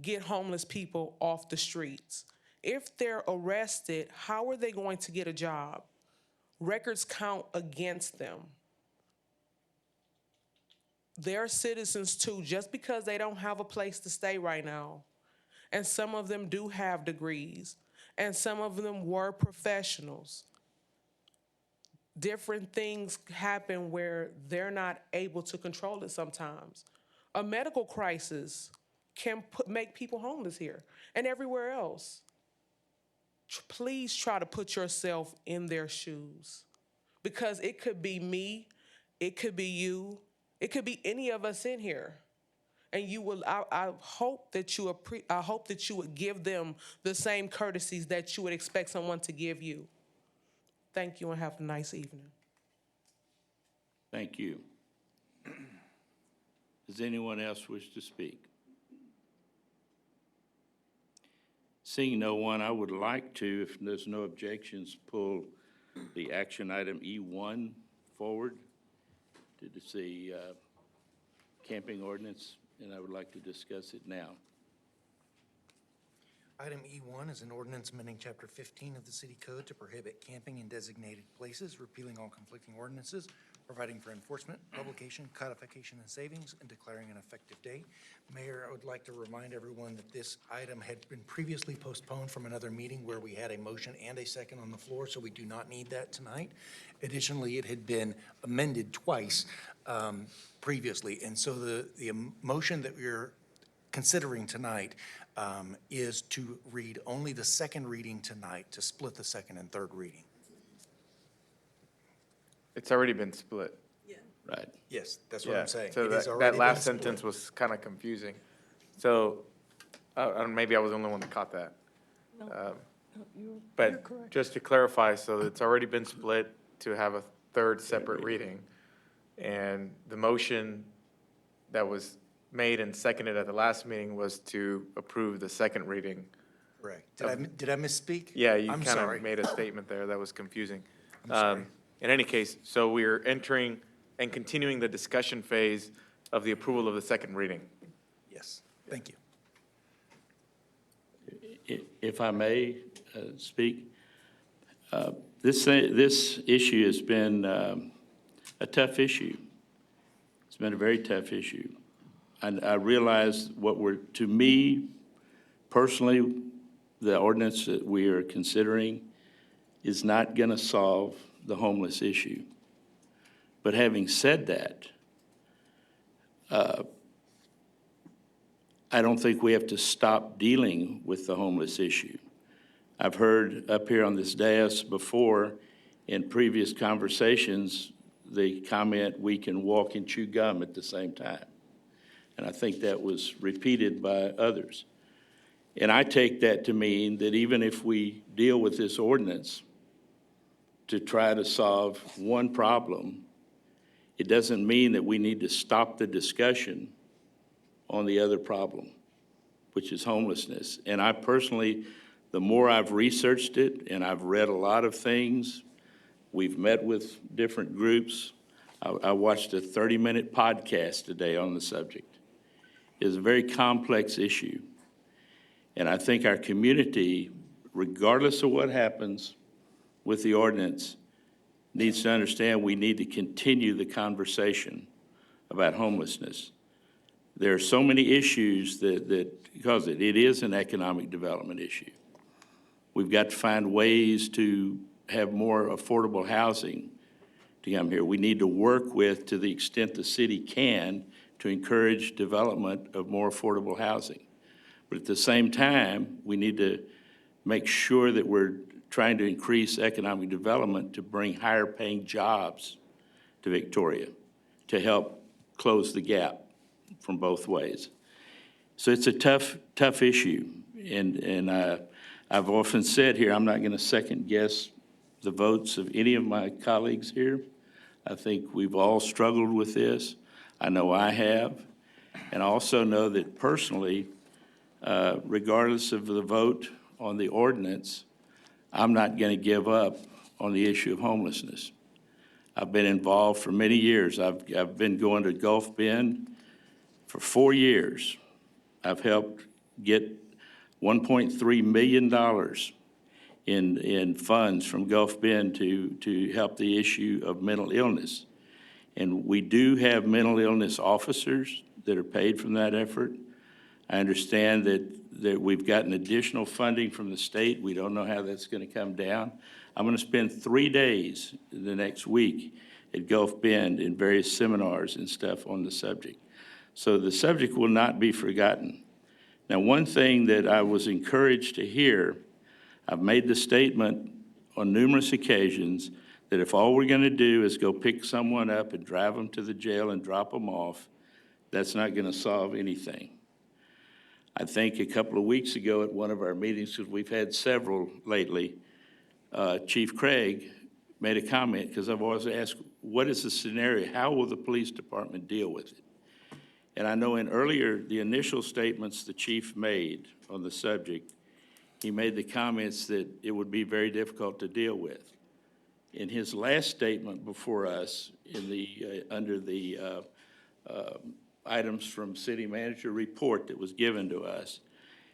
get homeless people off the streets. If they're arrested, how are they going to get a job? Records count against them. They're citizens too, just because they don't have a place to stay right now. And some of them do have degrees, and some of them were professionals. Different things happen where they're not able to control it sometimes. A medical crisis can make people homeless here and everywhere else. Please try to put yourself in their shoes, because it could be me, it could be you, it could be any of us in here. And you will. I hope that you would give them the same courtesies that you would expect someone to give you. Thank you, and have a nice evening. Thank you. Does anyone else wish to speak? Seeing no one, I would like to, if there's no objections, pull the action item E1 forward to the camping ordinance, and I would like to discuss it now. Item E1 is an ordinance amending Chapter 15 of the City Code to prohibit camping in designated places, repealing all conflicting ordinances, providing for enforcement, publication, codification, and savings, and declaring an effective date. Mayor, I would like to remind everyone that this item had been previously postponed from another meeting where we had a motion and a second on the floor, so we do not need that tonight. Additionally, it had been amended twice previously, and so the motion that we're considering tonight is to read only the second reading tonight, to split the second and third reading. It's already been split. Right. Yes, that's what I'm saying. So It has that already last been split. sentence was kind of confusing. So, maybe I was the only one that caught that. But just to clarify, so it's already been split to have a third separate reading. And the motion that was made and seconded at the last meeting was to approve the second reading. Correct. Did I misspeak? Yeah, you I'm kind sorry. of made a statement there that was confusing. I'm sorry. In any case, so we're entering and continuing the discussion phase of the approval of the second reading. Yes, thank you. If I may speak, this issue has been a tough issue. It's been a very tough issue. I realize to me, personally, the ordinance that we are considering is not going to solve the homeless issue. But having said that, I don't think we have to stop dealing with the homeless issue. I've heard up here on this dais before, in previous conversations, the comment, we can walk and chew gum at the same time. And I think that was repeated by others. And I take that to mean that even if we deal with this ordinance to try to solve one problem, it doesn't mean that we need to stop the discussion on the other problem, which is homelessness. And I personally, the more I've researched it and I've read a lot of things, we've met with different groups. I watched a 30-minute podcast today on the subject. It's a very complex issue. And I think our community, regardless of what happens with the ordinance, needs to understand we need to continue the conversation about homelessness. There are so many issues because it is an economic development issue. We've got to find ways to have more affordable housing to come here. We need to work with, to the extent the city can, to encourage development of more affordable housing. But at the same time, we need to make sure that we're trying to increase economic development to bring higher paying jobs to Victoria, to help close the gap from both ways. So it's a tough issue. And I've often said here, I'm not going to second guess the votes of any of my colleagues here. I think we've all struggled with this. I know I have. And I also know that personally, regardless of the vote on the ordinance, I'm not going to give up on the issue of homelessness. I've been involved for many years. I've been going to Gulf Bend for 4 years. I've helped get $1.3 million in funds from Gulf Bend to help the issue of mental illness. And we do have mental illness officers that are paid from that effort. I understand that we've gotten additional funding from the state. We don't know how that's going to come down. I'm going to spend 3 days the next week at Gulf Bend in various seminars and stuff on the subject. So the subject will not be forgotten. Now, one thing that I was encouraged to hear, I've made the statement on numerous occasions that if all we're going to do is go pick someone up and drive them to the jail and drop them off, that's not going to solve anything. I think a couple of weeks ago at one of our meetings, because we've had several lately, Chief Craig made a comment, because I've always asked, what is the scenario? How will the police department deal with it? And I know in the initial statements the chief made on the subject, he made the comments that it would be very difficult to deal with. In his last statement before us, under the items from city manager report that was given to us,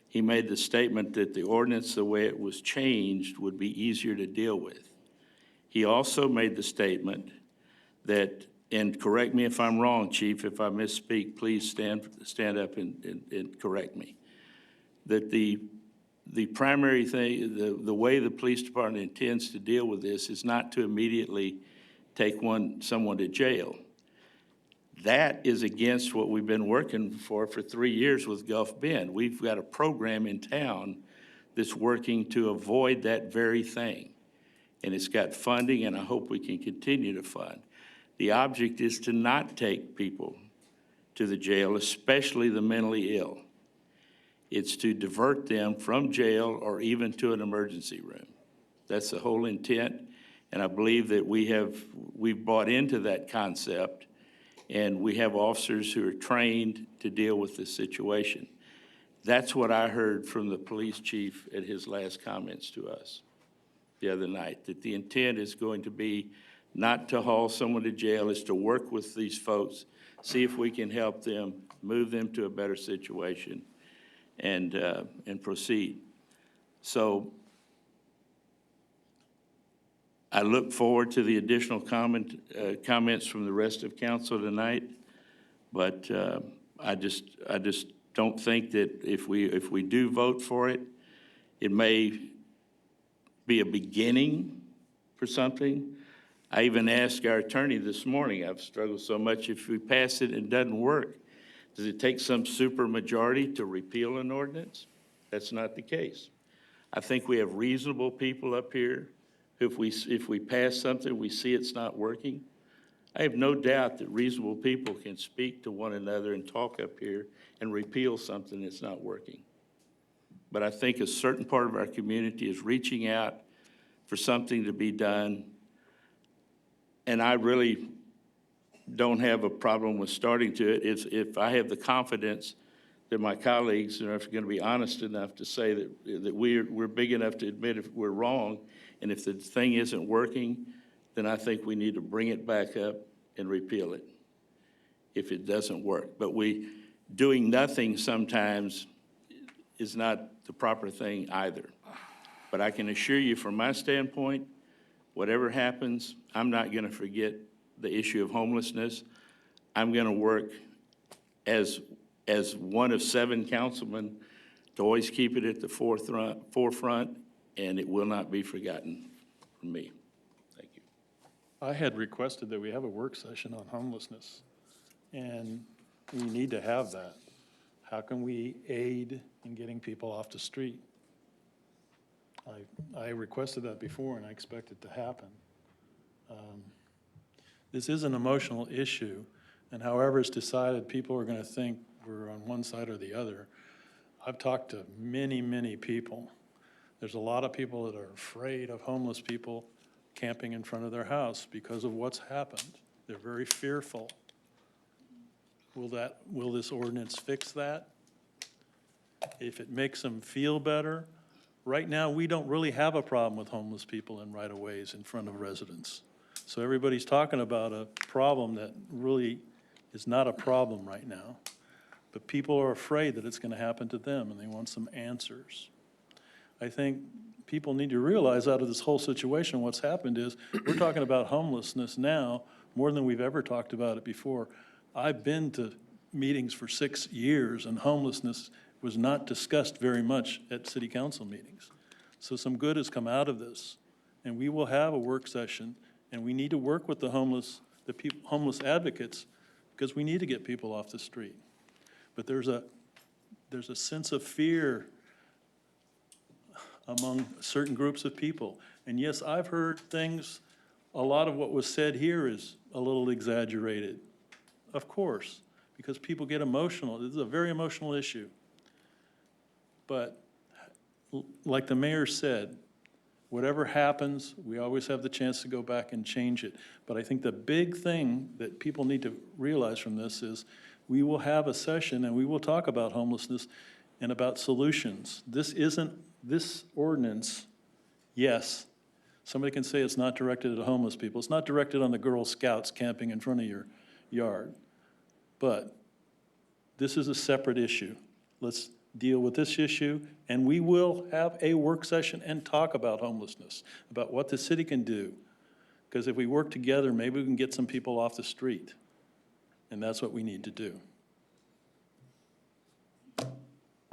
he made the statement that the ordinance, the way it was changed, would be easier to deal with. He also made the statement that, and correct me if I'm wrong, Chief, if I misspeak, please stand up and correct me, that the primary thing, the way the police department intends to deal with this is not to immediately take someone to jail. That is against what we've been working for 3 years with Gulf Bend. We've got a program in town that's working to avoid that very thing. And it's got funding, and I hope we can continue to fund. The object is to not take people to the jail, especially the mentally ill. It's to divert them from jail or even to an emergency room. That's the whole intent, and I believe that we've bought into that concept, and we have officers who are trained to deal with this situation. That's what I heard from the police chief at his last comments to us the other night, that the intent is going to be not to haul someone to jail, is to work with these folks, see if we can help them, move them to a better situation, and proceed. So I look forward to the additional comments from the rest of council tonight, but I just don't think that if we do vote for it, it may be a beginning for something. I even asked our attorney this morning, I've struggled so much, if we pass it and it doesn't work, does it take some super majority to repeal an ordinance? That's not the case. I think we have reasonable people up here. If we pass something, we see it's not working, I have no doubt that reasonable people can speak to one another and talk up here and repeal something that's not working. But I think a certain part of our community is reaching out for something to be done. And I really don't have a problem with starting to it if I have the confidence that my colleagues are going to be honest enough to say that we're big enough to admit if we're wrong, and if the thing isn't working, then I think we need to bring it back up and repeal it if it doesn't work. But doing nothing sometimes is not the proper thing either. But I can assure you from my standpoint, whatever happens, I'm not going to forget the issue of homelessness. I'm going to work as one of 7 councilmen to always keep it at the forefront, and it will not be forgotten from me. Thank you. I had requested that we have a work session on homelessness, and we need to have that. How can we aid in getting people off the street? I requested that before, and I expect it to happen. This is an emotional issue, and however it's decided, people are gonna think we're on one side or the other. I've talked to many, many people. There's a lot of people that are afraid of homeless people camping in front of their house because of what's happened. They're very fearful. Will this ordinance fix that? If it makes them feel better, right now, we don't really have a problem with homeless people in right-of-ways in front of residents. So everybody's talking about a problem that really is not a problem right now. But people are afraid that it's gonna happen to them, and they want some answers. I think people need to realize out of this whole situation, what's happened is, we're talking about homelessness now more than we've ever talked about it before. I've been to meetings for 6 years, and homelessness was not discussed very much at city council meetings. So some good has come out of this, and we will have a work session, and we need to work with the homeless advocates, because we need to get people off the street. But there's a sense of fear among certain groups of people. And yes, I've heard things, a lot of what was said here is a little exaggerated, of course, because people get emotional. This is a very emotional issue. But like the mayor said, whatever happens, we always have the chance to go back and change it. But I think the big thing that people need to realize from this is we will have a session and we will talk about homelessness and about solutions. This ordinance, yes, somebody can say it's not directed at homeless people. It's not directed on the Girl Scouts camping in front of your yard. But this is a separate issue. Let's deal with this issue, and we will have a work session and talk about homelessness, about what the city can do. Because if we work together, maybe we can get some people off the street. And that's what we need to do.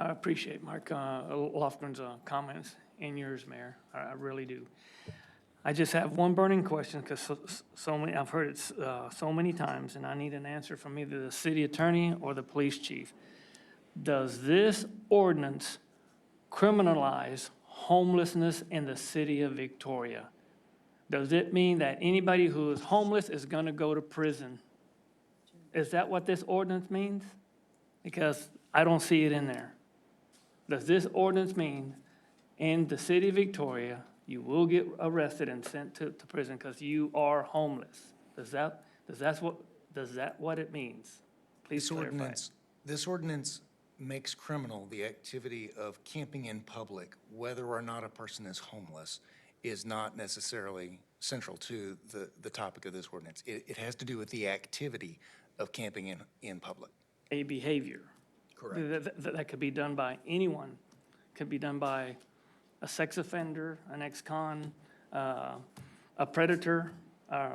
I appreciate Mark Lofgren's comments and yours, Mayor. I really do. I just have one burning question because I've heard it so many times, and I need an answer from either the city attorney or the police chief. Does this ordinance criminalize homelessness in the city of Victoria? Does it mean that anybody who is homeless is going to go to prison? Is that what this ordinance means? Because I don't see it in there. Does this ordinance mean in the city of Victoria, you will get arrested and sent to prison because you are homeless? Is that what it means? Please clarify. This ordinance makes criminal the activity of camping in public, whether or not a person is homeless, is not necessarily central to the topic of this ordinance. It has to do with the activity of camping in public. A behavior. Correct. That could be done by anyone. Could be done by a sex offender, an ex-con, a predator,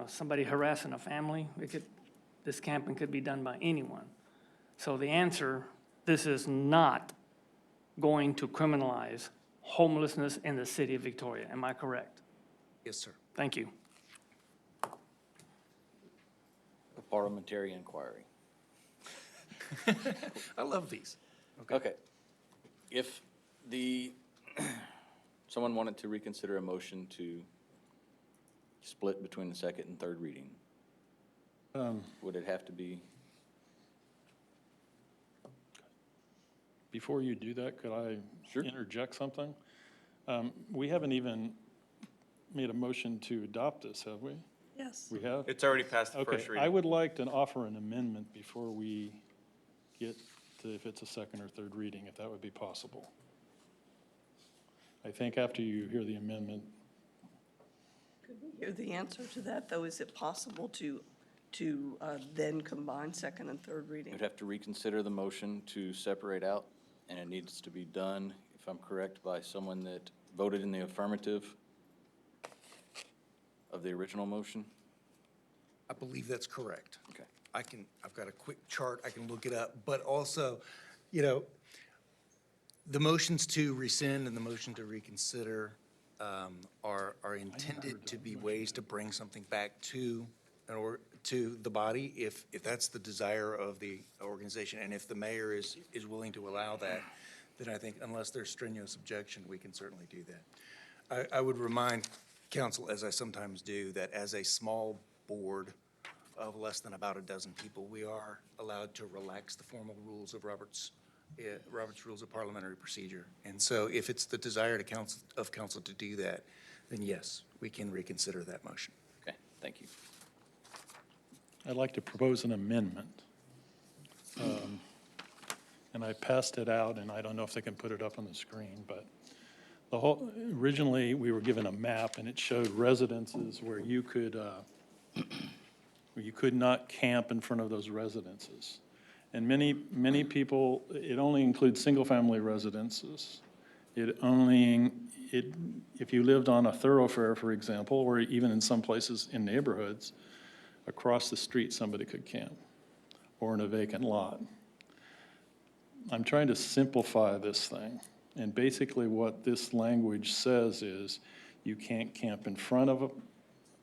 somebody harassing a family. This camping could be done by anyone. So the answer, this is not going to criminalize homelessness in the city of Victoria. Am I correct? Yes, sir. Thank you. A parliamentary inquiry. I love these. Okay. If someone wanted to reconsider a motion to split between the second and third reading, would it have to be? Before you do that, could I interject something? We haven't even made a motion to adopt this, have we? Yes. We have? It's already passed the first Okay, reading. I would like to offer an amendment before we get to if it's a second or third reading, if that would be possible. I think after you hear the amendment. Could we hear the answer to that, though? Is it possible to then combine second and third reading? You'd have to reconsider the motion to separate out, and it needs to be done, if I'm correct, by someone that voted in the affirmative of the original motion? I believe that's correct. Okay. I've got a quick chart, I can look it up, but also, the motions to rescind and the motion to reconsider are intended to be ways to bring something back to, or to the body, if that's the desire of the organization, and if the mayor is willing to allow that, then I think unless there's strenuous objection, we can certainly do that. I would remind council, as I sometimes do, that as a small board of less than about a dozen people, we are allowed to relax the formal rules of Robert's Rules of Parliamentary Procedure. And so if it's the desire of council to do that, then yes, we can reconsider that motion. Okay, thank you. I'd like to propose an amendment. And I passed it out, and I don't know if they can put it up on the screen, but originally, we were given a map, and it showed residences where you could not camp in front of those residences. And many people, it only includes single-family residences. If you lived on a thoroughfare, for example, or even in some places in neighborhoods, across the street, somebody could camp, or in a vacant lot. I'm trying to simplify this thing, and basically what this language says is you can't camp in front of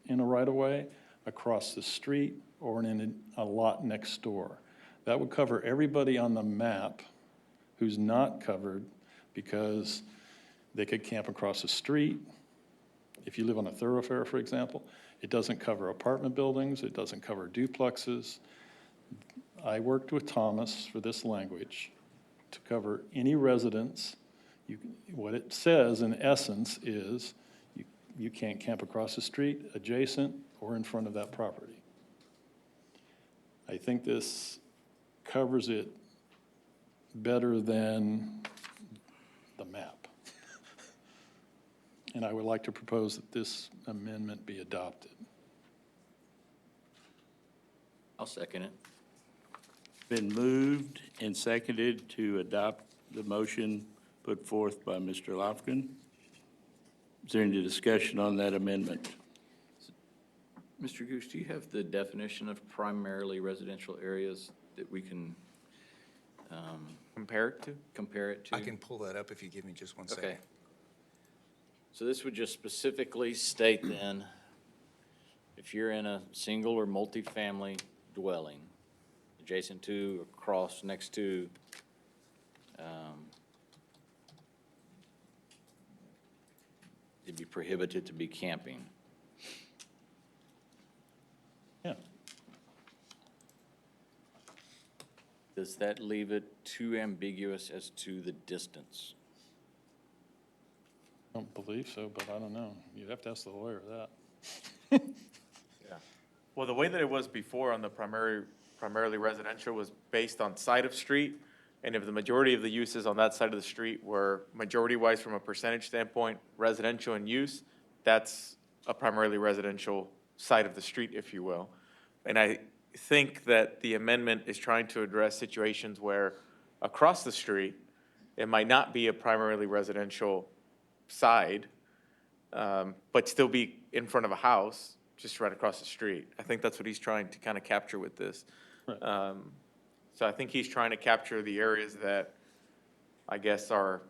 in a right-of-way, across the street, or in a lot next door. That would cover everybody on the map who's not covered, because they could camp across the street. If you live on a thoroughfare, for example, it doesn't cover apartment buildings, it doesn't cover duplexes. I worked with Thomas for this language to cover any residence. What it says in essence is you can't camp across the street, adjacent, or in front of that property. I think this covers it better than the map. And I would like to propose that this amendment be adopted. I'll second it. Been moved and seconded to adopt the motion put forth by Mr. Lofgren. Is there any discussion on that amendment? Mr. Goose, do you have the definition of primarily residential areas that we can Compare it to? compare it to? I can pull that up if you give me just one second. Okay. So this would just specifically state then, if you're in a single or multifamily dwelling, adjacent to, across, next to, it'd be prohibited to be camping. Yeah. Does that leave it too ambiguous as to the distance? I don't believe so, but I don't know. You'd have to ask the lawyer that. Yeah. Well, the way that it was before on the primarily residential was based on side of street, and if the majority of the uses on that side of the street were majority-wise from a percentage standpoint, residential in use, that's a primarily residential side of the street, if you will. And I think that the amendment is trying to address situations where across the street, it might not be a primarily residential side, but still be in front of a house, just right across the street. I think that's what he's trying to kind of capture with this. Right. So I think he's trying to capture the areas that I guess are,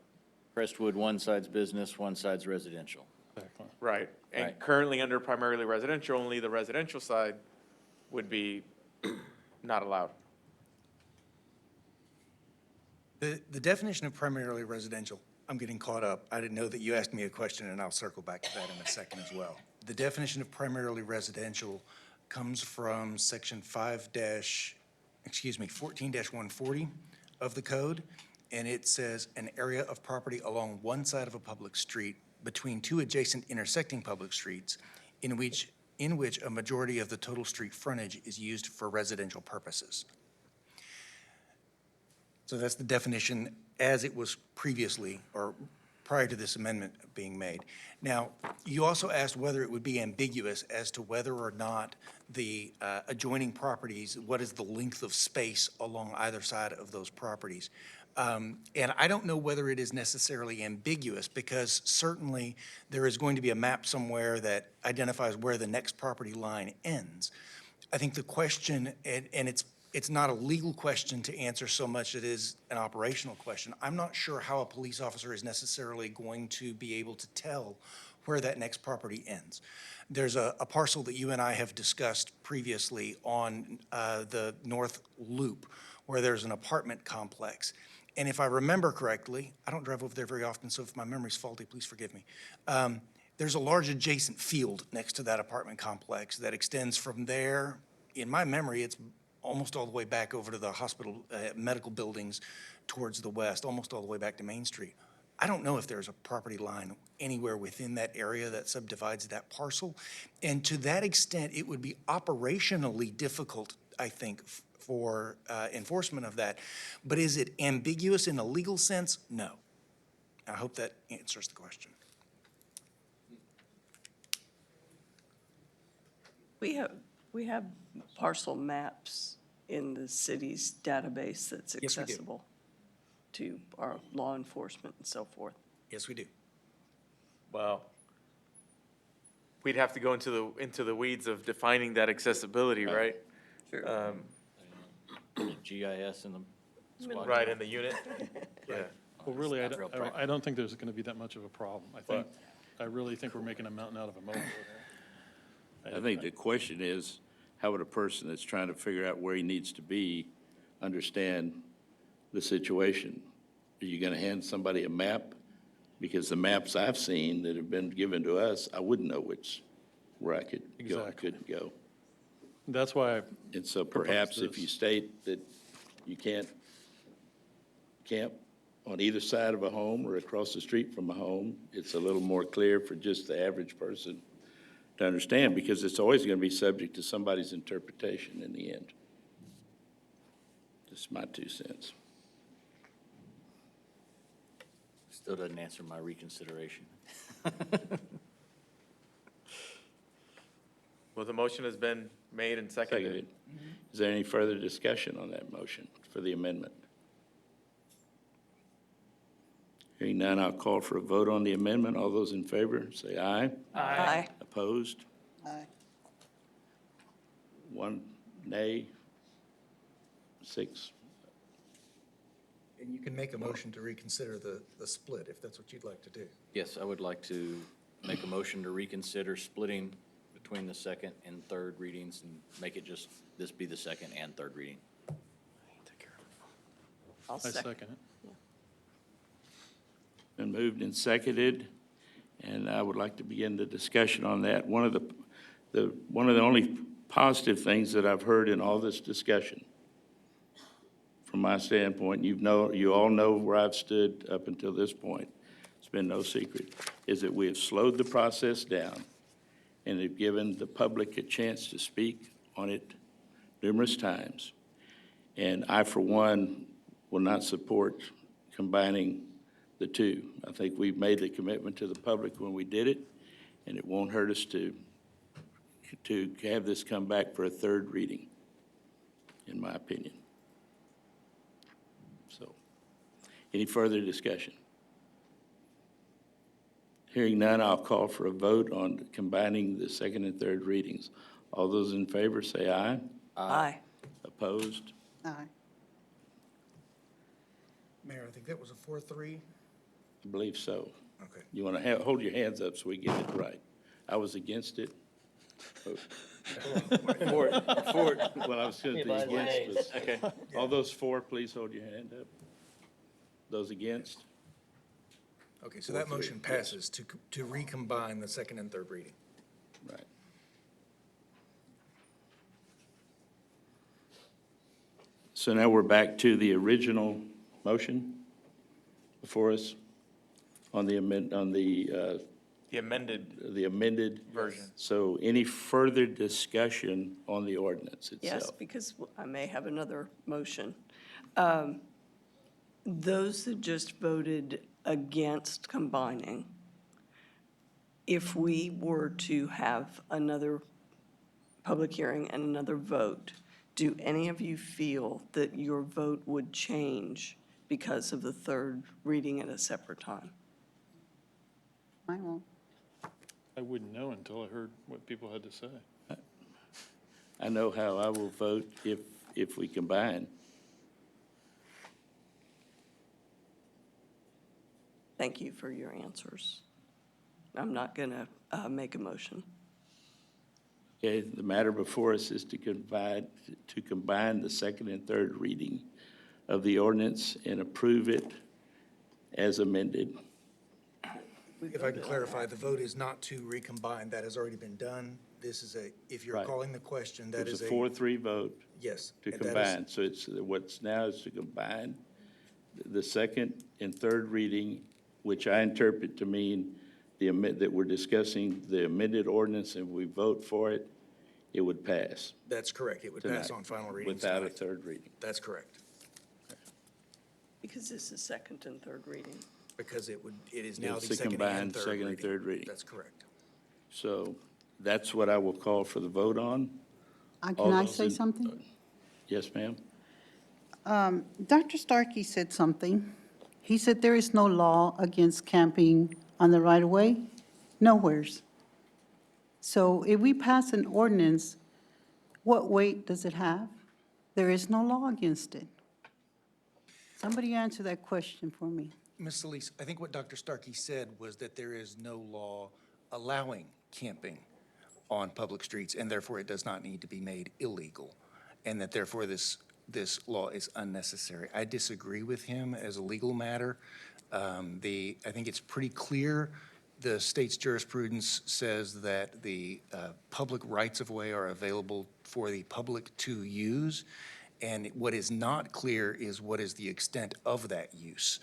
Crestwood, one side's business, one side's residential. Exactly. right. And Right. currently under primarily residential, only the residential side would be not allowed. The definition of primarily residential, I'm getting caught up. I didn't know that you asked me a question, and I'll circle back to that in a second as well. The definition of primarily residential comes from section 14-140 of the code, and it says an area of property along one side of a public street between two adjacent intersecting public streets in which a majority of the total street frontage is used for residential purposes. So that's the definition as it was previously, or prior to this amendment being made. Now, you also asked whether it would be ambiguous as to whether or not the adjoining properties, what is the length of space along either side of those properties. And I don't know whether it is necessarily ambiguous, because certainly there is going to be a map somewhere that identifies where the next property line ends. I think the question, and it's not a legal question to answer so much as it is an operational question. I'm not sure how a police officer is necessarily going to be able to tell where that next property ends. There's a parcel that you and I have discussed previously on the North Loop, where there's an apartment complex. And if I remember correctly, I don't drive over there very often, so if my memory's faulty, please forgive me. There's a large adjacent field next to that apartment complex that extends from there. In my memory, it's almost all the way back over to the hospital, medical buildings towards the west, almost all the way back to Main Street. I don't know if there's a property line anywhere within that area that subdivides that parcel. And to that extent, it would be operationally difficult, I think, for enforcement of that. But is it ambiguous in a legal sense? No. I hope that answers the question. We have parcel maps in the city's database that's Yes, we do. accessible to our law enforcement and so forth. Yes, we do. Well, we'd have to go into the weeds of defining that accessibility, right? Sure. Put a GIS in the spot. Right, in the unit? Yeah. Well, really, not real practical. I don't think there's going to be that much of a problem. I really think we're making a mountain out of a molehill here. I think the question is, how would a person that's trying to figure out where he needs to be understand the situation? Are you going to hand somebody a map? Because the maps I've seen that have been given to us, I wouldn't know where I could go and Exactly. couldn't go. That's why And so perhaps if this. you state that you can't camp on either side of a home or across the street from a home, it's a little more clear for just the average person to understand, because it's always going to be subject to somebody's interpretation in the end. Just my 2 cents. Still doesn't answer my reconsideration. Well, the motion has been made and seconded. Seconded. Is there any further discussion on that motion for the amendment? Hearing none, I'll call for a vote on the amendment. All those in favor, say aye. Aye. Opposed? Aye. 1 nay, 6. And you can make a motion to reconsider the split, if that's what you'd like to do. Yes, I would like to make a motion to reconsider splitting between the second and third readings and make it just, this be the second and third reading. I'll I second it. Been moved and seconded, and I would like to begin the discussion on that. One of the only positive things that I've heard in all this discussion, from my standpoint, you all know where I've stood up until this point, it's been no secret, is that we have slowed the process down and have given the public a chance to speak on it numerous times. And I, for one, will not support combining the two. I think we've made the commitment to the public when we did it, and it won't hurt us to have this come back for a third reading, in my opinion. So, any further discussion? Hearing none, I'll call for a vote on combining the second and third readings. All those in favor say aye. Aye. Opposed? Aye. Mayor, I think that was a 4-3. I believe so. Okay. You want to hold your hands up so we get it right. I was against it. For it. Well, I was going to be against. Okay. All those for, please hold your hand up. Those against? Okay, so that motion passes to recombine the second and third reading. Right. So now we're back to the original motion before us on the The amended the amended version. So any further discussion on the ordinance itself? Yes, because I may have another motion. Those that just voted against combining, if we were to have another public hearing and another vote, do any of you feel that your vote would change because of the third reading at a separate time? Mine won't. I wouldn't know until I heard what people had to say. I know how I will vote if we combine. Thank you for your answers. I'm not going to make a motion. Okay, the matter before us is to combine the second and third reading of the ordinance and approve it as amended. If I can clarify, the vote is not to recombine. That has already been done. This is if you're Right. calling the question, It that was is a 4-3 vote yes. to and that is- combine. So it's, what's now is to combine the second and third reading, which I interpret to mean that we're discussing the amended ordinance, and we vote for it, it would pass That's correct. It would pass tonight on final reading without a tonight. third reading. That's correct. Because this is second and third reading. Because it is now It's the the second and combined third second and reading. third reading. That's correct. So that's what I will call for the vote on. All Can I those say in- something? Yes, ma'am. Dr. Starkey said something. He said there is no law against camping on the right-of-way, nowheres. So if we pass an ordinance, what weight does it have? There is no law against it. Somebody answer that question for me. Ms. Solis, I think what Dr. Starkey said was that there is no law allowing camping on public streets, and therefore it does not need to be made illegal, and that therefore this law is unnecessary. I disagree with him as a legal matter. I think it's pretty clear. The state's jurisprudence says that the public rights-of-way are available for the public to use, and what is not clear is what is the extent of that use.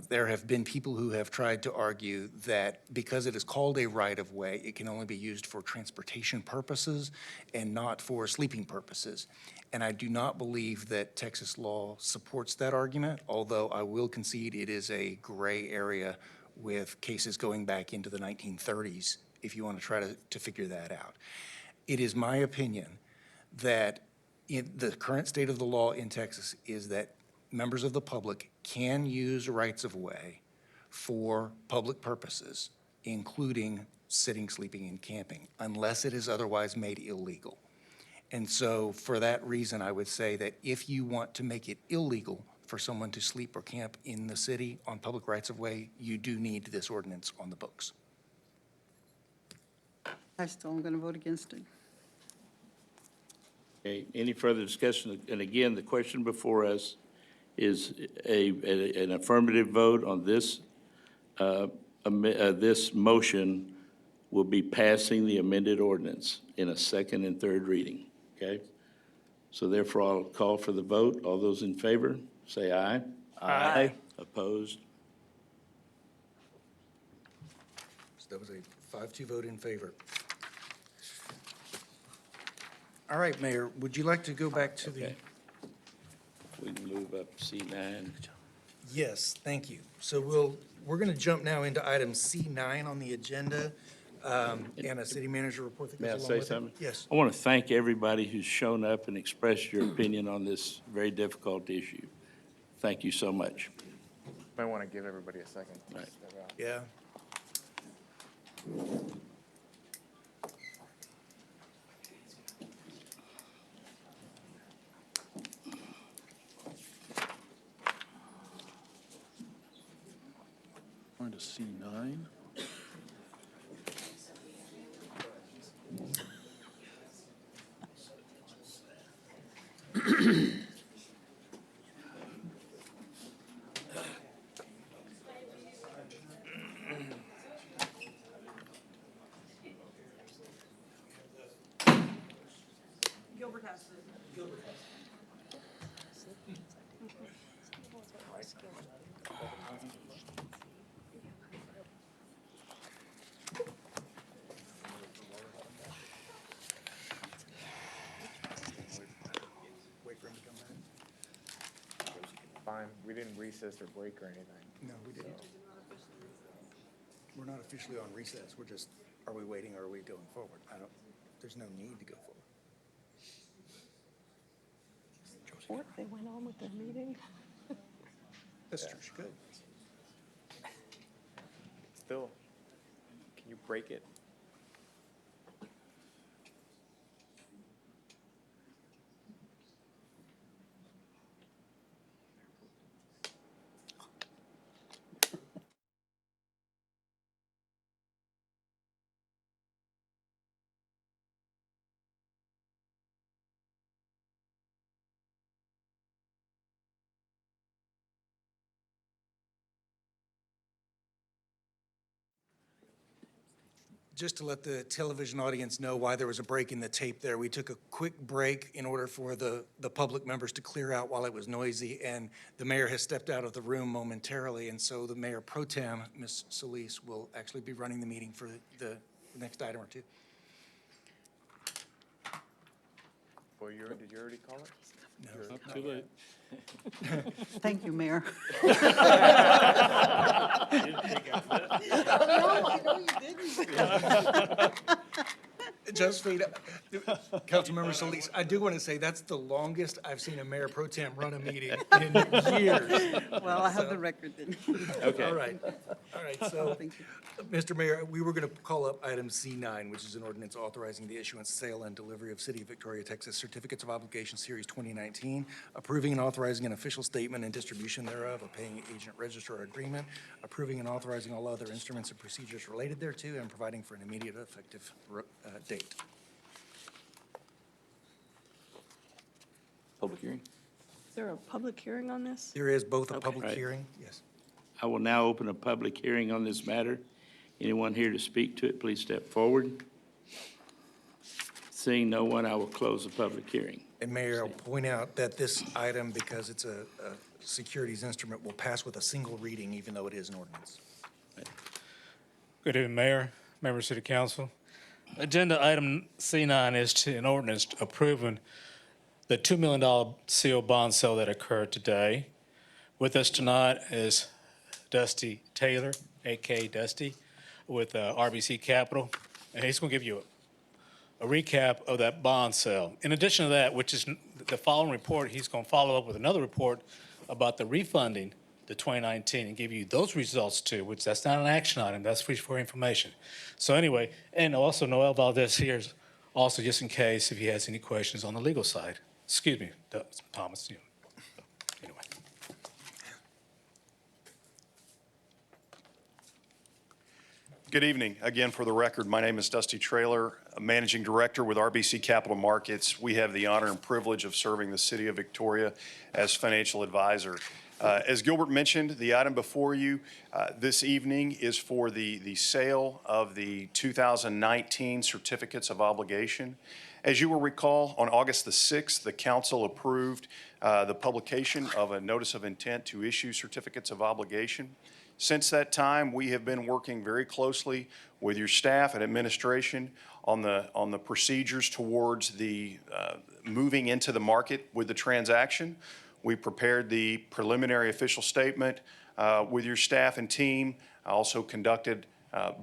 There have been people who have tried to argue that because it is called a right-of-way, it can only be used for transportation purposes and not for sleeping purposes. And I do not believe that Texas law supports that argument, although I will concede it is a gray area with cases going back into the 1930s, if you want to try to figure that out. It is my opinion that in the current state of the law in Texas is that members of the public can use rights-of-way for public purposes, including sitting, sleeping, and camping, unless it is otherwise made illegal. And so for that reason, I would say that if you want to make it illegal for someone to sleep or camp in the city on public rights-of-way, you do need this ordinance on the books. I still am going to vote against it. Okay, any further discussion? And again, the question before us is an affirmative vote on this. This motion will be passing the amended ordinance in a second and third reading, okay? So therefore, I'll call for the vote. All those in favor, say aye. Aye. Opposed? So that was a 5-2 vote in favor. All right, Mayor, would you like to go back to the? Okay. We can move up C9. Yes, thank you. So we're going to jump now into item C9 on the agenda, and a city manager report that May I goes along say with it. something? Yes. I want to thank everybody who's shown up and expressed your opinion on this very difficult issue. Thank you so much. Might want to give everybody a second. Right. Yeah. Going to C9. Wait for him to come back. Fine, we didn't recess or break or anything. No, we didn't. We're not officially on recess. We're just, are we waiting or are we going forward? There's no need to go forward. What, they went on with their meeting? That's true, she could. Still, can you break it? just to let the television audience know why there was a break in the tape there, we took a quick break in order for the public members to clear out while it was noisy, and the mayor has stepped out of the room momentarily, and so the mayor pro tem, Ms. Solis, will actually be running the meeting for the next item or two. Well, did you already call it? No. Not too late. Thank you, Mayor. Josephine, Councilmember Solis, I do want to say that's the longest I've seen a mayor pro tem run a meeting in years. Well, I have the record then. Okay. All right, so, Mr. Mayor, we were going to call up item C9, which is an ordinance authorizing the issuance, sale, and delivery of City of Victoria, Texas Certificates of Obligation Series 2019, approving and authorizing an official statement and distribution thereof, a paying agent registrar agreement, approving and authorizing all other instruments and procedures related thereto, and providing for an immediate effective date. Public hearing? Is there a public hearing on this? There is both a Okay. public Right. hearing, yes. I will now open a public hearing on this matter. Anyone here to speak to it, please step forward. Seeing no one, I will close the public hearing. And Mayor, I'll point out that this item, because it's a securities instrument, will pass with a single reading, even though it is an ordinance. Good evening, Mayor, members of the council. Agenda item C9 is an ordinance approving the $2 million CO bond sale that occurred today. With us tonight is Dusty Taylor, a.k.a. Dusty, with RBC Capital, and he's going to give you a recap of that bond sale. In addition to that, which is the following report, he's going to follow up with another report about the refunding the 2019 and give you those results too, which that's not an action item, that's for information. So anyway, and also Noel Valdez here is also just in case if he has any questions on the legal side. Excuse me, Thomas. Anyway. Good evening. Again, for the record, my name is Dusty Traylor, Managing Director with RBC Capital Markets. We have the honor and privilege of serving the City of Victoria as financial advisor. As Gilbert mentioned, the item before you this evening is for the sale of the 2019 certificates of obligation. As you will recall, on August the 6th, the council approved the publication of a notice of intent to issue certificates of obligation. Since that time, we have been working very closely with your staff and administration on the procedures towards the moving into the market with the transaction. We prepared the preliminary official statement with your staff and team. I also conducted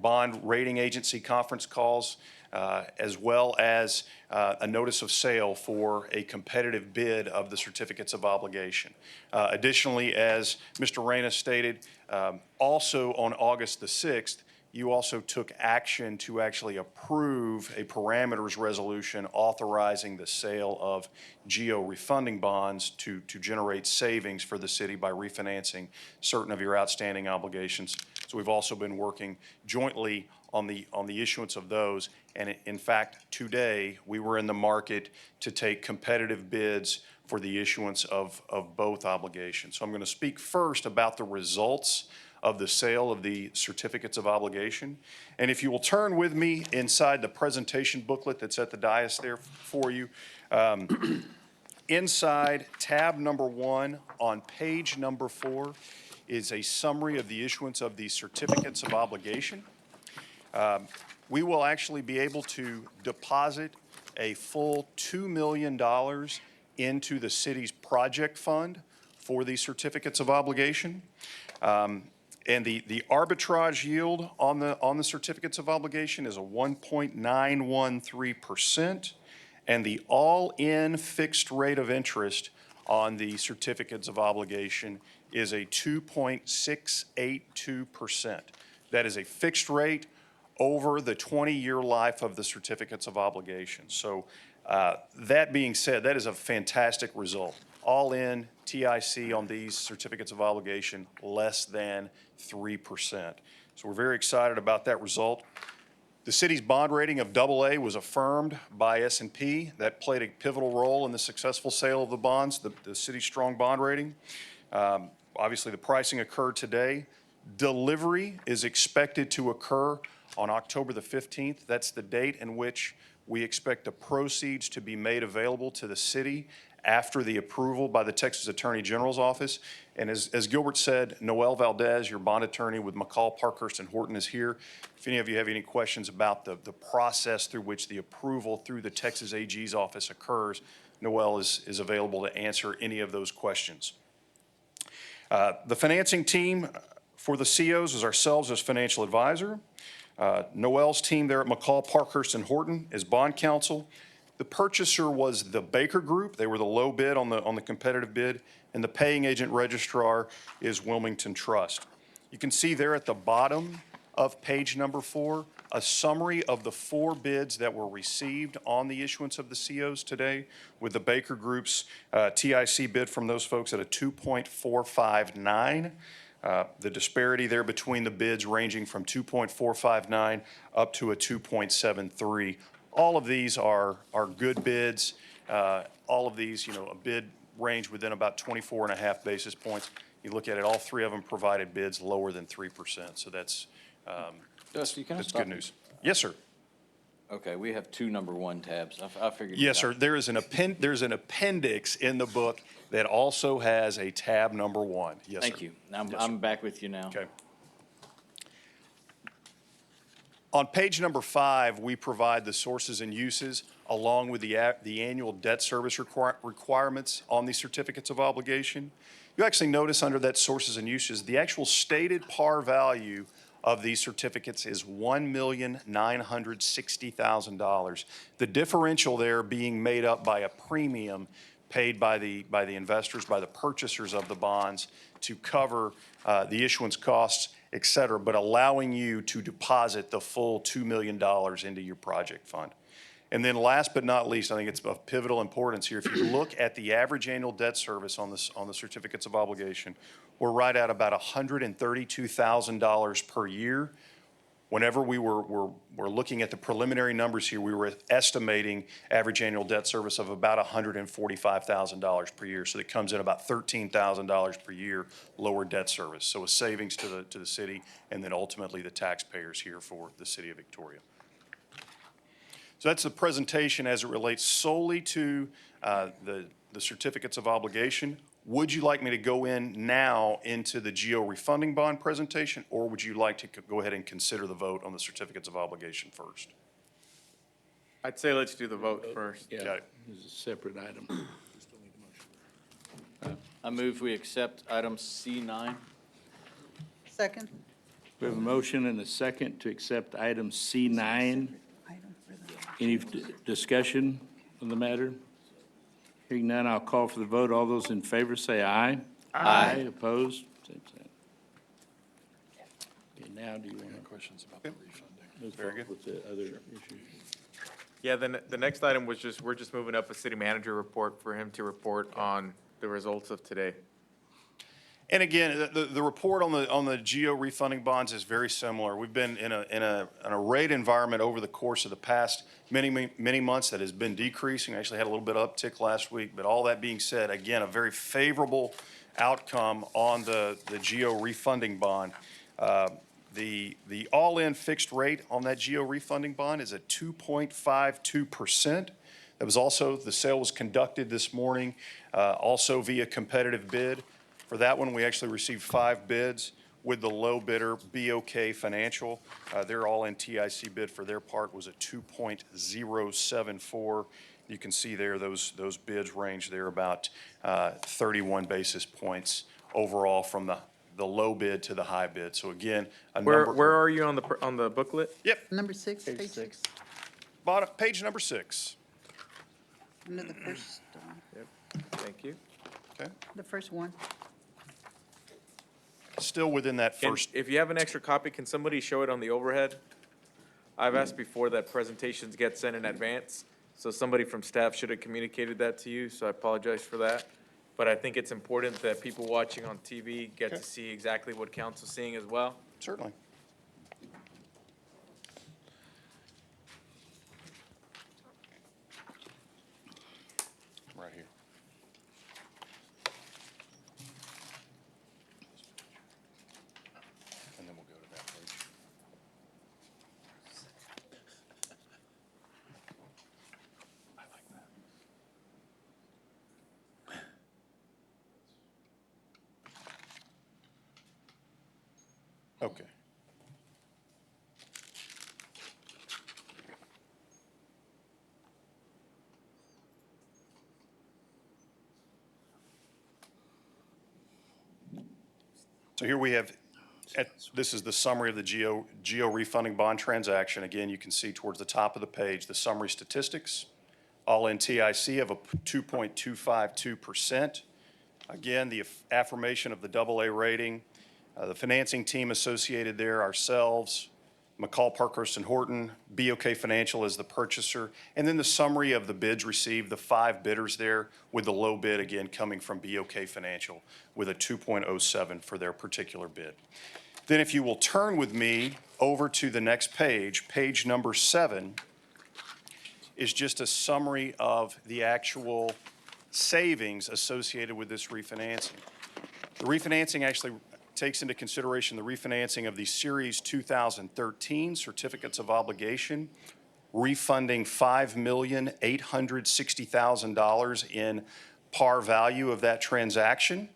bond rating agency conference calls, as well as a notice of sale for a competitive bid of the certificates of obligation. Additionally, as Mr. Reyna stated, also on August the 6th, you also took action to actually approve a parameters resolution authorizing the sale of refunding bonds to generate savings for the city by refinancing certain of your outstanding obligations. So we've also been working jointly on the issuance of those. And in fact, today, we were in the market to take competitive bids for the issuance of both obligations. So I'm going to speak first about the results of the sale of the certificates of obligation. And if you will turn with me inside the presentation booklet that's at the dais there for you, inside tab number 1 on page number 4 is a summary of the issuance of the certificates of obligation. We will actually be able to deposit a full $2 million into the city's project fund for these certificates of obligation. And the arbitrage yield on the certificates of obligation is a 1.913%, and the all-in fixed rate of interest on the certificates of obligation is a 2.682%. That is a fixed rate over the 20-year life of the certificates of obligation. So that being said, that is a fantastic result. All in TIC on these certificates of obligation, less than 3%. So we're very excited about that result. The city's bond rating of AA was affirmed by S&P. That played a pivotal role in the successful sale of the bonds, the city's strong bond rating. Obviously, the pricing occurred today. Delivery is expected to occur on October the 15th. That's the date in which we expect the proceeds to be made available to the city after the approval by the Texas Attorney General's office. And as Gilbert said, Noel Valdez, your bond attorney with McCall, Parkhurst, and Horton is here. If any of you have any questions about the process through which the approval through the Texas AG's office occurs, Noel is available to answer any of those questions. The financing team for the COs is ourselves as financial advisor. Noel's team there at McCall, Parkhurst, and Horton is bond counsel. The purchaser was the Baker Group. They were the low bid on the competitive bid, and the paying agent registrar is Wilmington Trust. You can see there at the bottom of page number 4, a summary of the 4 bids that were received on the issuance of the COs today, with the Baker Group's TIC bid from those folks at a 2.459. The disparity there between the bids ranging from 2.459 up to a 2.73. All of these are good bids. All of these, a bid range within about 24.5 basis points. You look at it, all 3 of them provided bids lower than 3%. So that's Dusty, can I that's stop good you? news. Yes, sir. Okay, we have 2 number 1 tabs. I figured. Yes, sir. There's an appendix in the book that also has a tab number 1. Yes, Thank sir. you. Yes, I'm sir. back with you now. Okay. On page number 5, we provide the sources and uses along with the annual debt service requirements on these certificates of obligation. You actually notice under that sources and uses, the actual stated par value of these certificates is $1,960,000. The differential there being made up by a premium paid by the investors, by the purchasers of the bonds to cover the issuance costs, et cetera, but allowing you to deposit the full $2 million into your project fund. And then last but not least, I think it's of pivotal importance here. If you look at the average annual debt service on the certificates of obligation, we're right at about $132,000 per year. Whenever we were looking at the preliminary numbers here, we were estimating average annual debt service of about $145,000 per year. So that comes in about $13,000 per year lower debt service. So a savings to the city and then ultimately the taxpayers here for the city of Victoria. So that's the presentation as it relates solely to the certificates of obligation. Would you like me to go in now into the GO refunding bond presentation, or would you like to go ahead and consider the vote on the certificates of obligation first? I'd say let's do the vote first. Yeah, Got it. it's a separate item. I move we accept item C9. Second. We have a motion and a second to accept item C9. Any discussion on the matter? Hearing none, I'll call for the vote. All those in favor say aye. Aye. Opposed? Same sign. Okay, now do you want to Questions about the refunding? move Very forward with the other issues? Yeah, then the next item was we're just moving up a city manager report for him to report on the results of today. And again, the report on the GO refunding bonds is very similar. We've been in a rate environment over the course of the past many months that has been decreasing. Actually had a little bit of uptick last week, but all that being said, again, a very favorable outcome on the GO refunding bond. The all-in fixed rate on that GO refunding bond is at 2.52%. That was also, the sale was conducted this morning, also via competitive bid. For that one, we actually received 5 bids with the low bidder, BOK Financial. Their all-in TIC bid for their part was a 2.074. You can see there those bids range there about 31 basis points overall from the low bid to the high bid. So again, a number. Where are you on the booklet? Yep, Number 6, page 6. bottom, page number 6. Under the first, Thank you. Okay, the first one. still within that And first. if you have an extra copy, can somebody show it on the overhead? I've asked before that presentations get sent in advance, so somebody from staff should have communicated that to you, so I apologize for that. But I think it's important that people watching on TV get to see exactly what council's seeing as well. Certainly. Right here. Okay. So here we have, this is the summary of the geo refunding bond transaction. Again, you can see towards the top of the page, the summary statistics. All-in TIC of a 2.252%. Again, the affirmation of the AA rating. The financing team associated there, ourselves, McCall, Parkhurst, and Horton, BOK Financial as the purchaser, and then the summary of the bids received, the 5 bidders there, with the low bid again coming from BOK Financial with a 2.07 for their particular bid. Then if you will turn with me over to the next page, page number 7 is just a summary of the actual savings associated with this refinancing. The refinancing actually takes into consideration the refinancing of the Series 2013 Certificates of Obligation, refunding $5,860,000 in par value of that transaction.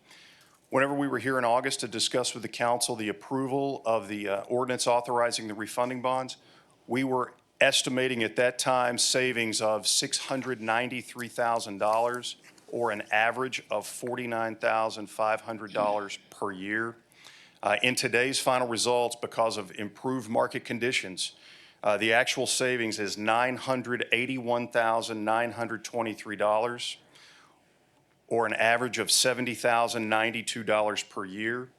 Whenever we were here in August to discuss with the council the approval of the ordinance authorizing the refunding bonds, we were estimating at that time savings of $693,000 or an average of $49,500 per year. In today's final results, because of improved market conditions, the actual savings is $981,923, or an average of $70,092 per year.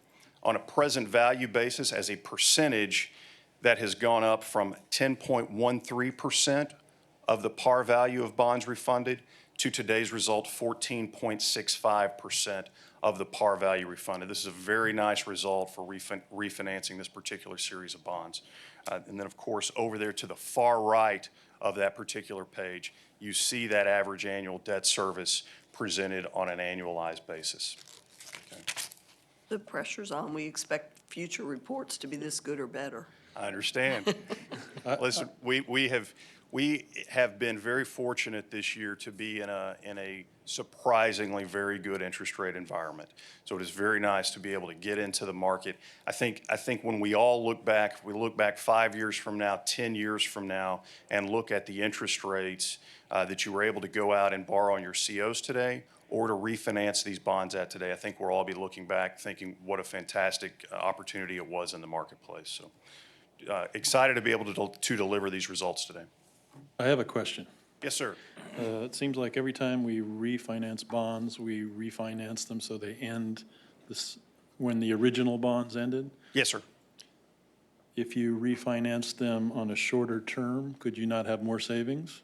On a present value basis, as a percentage, that has gone up from 10.13% of the par value of bonds refunded to today's result, 14.65% of the par value refunded. This is a very nice result for refinancing this particular series of bonds. And then, of course, over there to the far right of that particular page, you see that average annual debt service presented on an annualized basis. Okay. The pressure's on. We expect future reports to be this good or better. I understand. Listen, we have been very fortunate this year to be in a surprisingly very good interest rate environment. So it is very nice to be able to get into the market. I think when we all look back, we look back 5 years from now, 10 years from now, and look at the interest rates that you were able to go out and borrow on your COs today, or to refinance these bonds at today, I think we'll all be looking back thinking what a fantastic opportunity it was in the marketplace. So excited to be able to deliver these results today. I have a question. Yes, sir. It seems like every time we refinance bonds, we refinance them so they end this when the original bonds ended. Yes, sir. If you refinance them on a shorter term, could you not have more savings?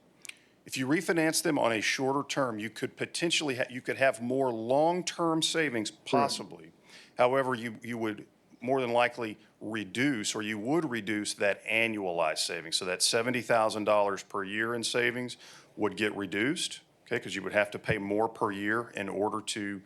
If you refinance them on a shorter term, you could potentially you could have more long-term savings possibly. However, you would more than likely reduce, or you would reduce that annualized savings. So that $70,000 per year in savings would get reduced, okay, because you would have to pay more per year in order to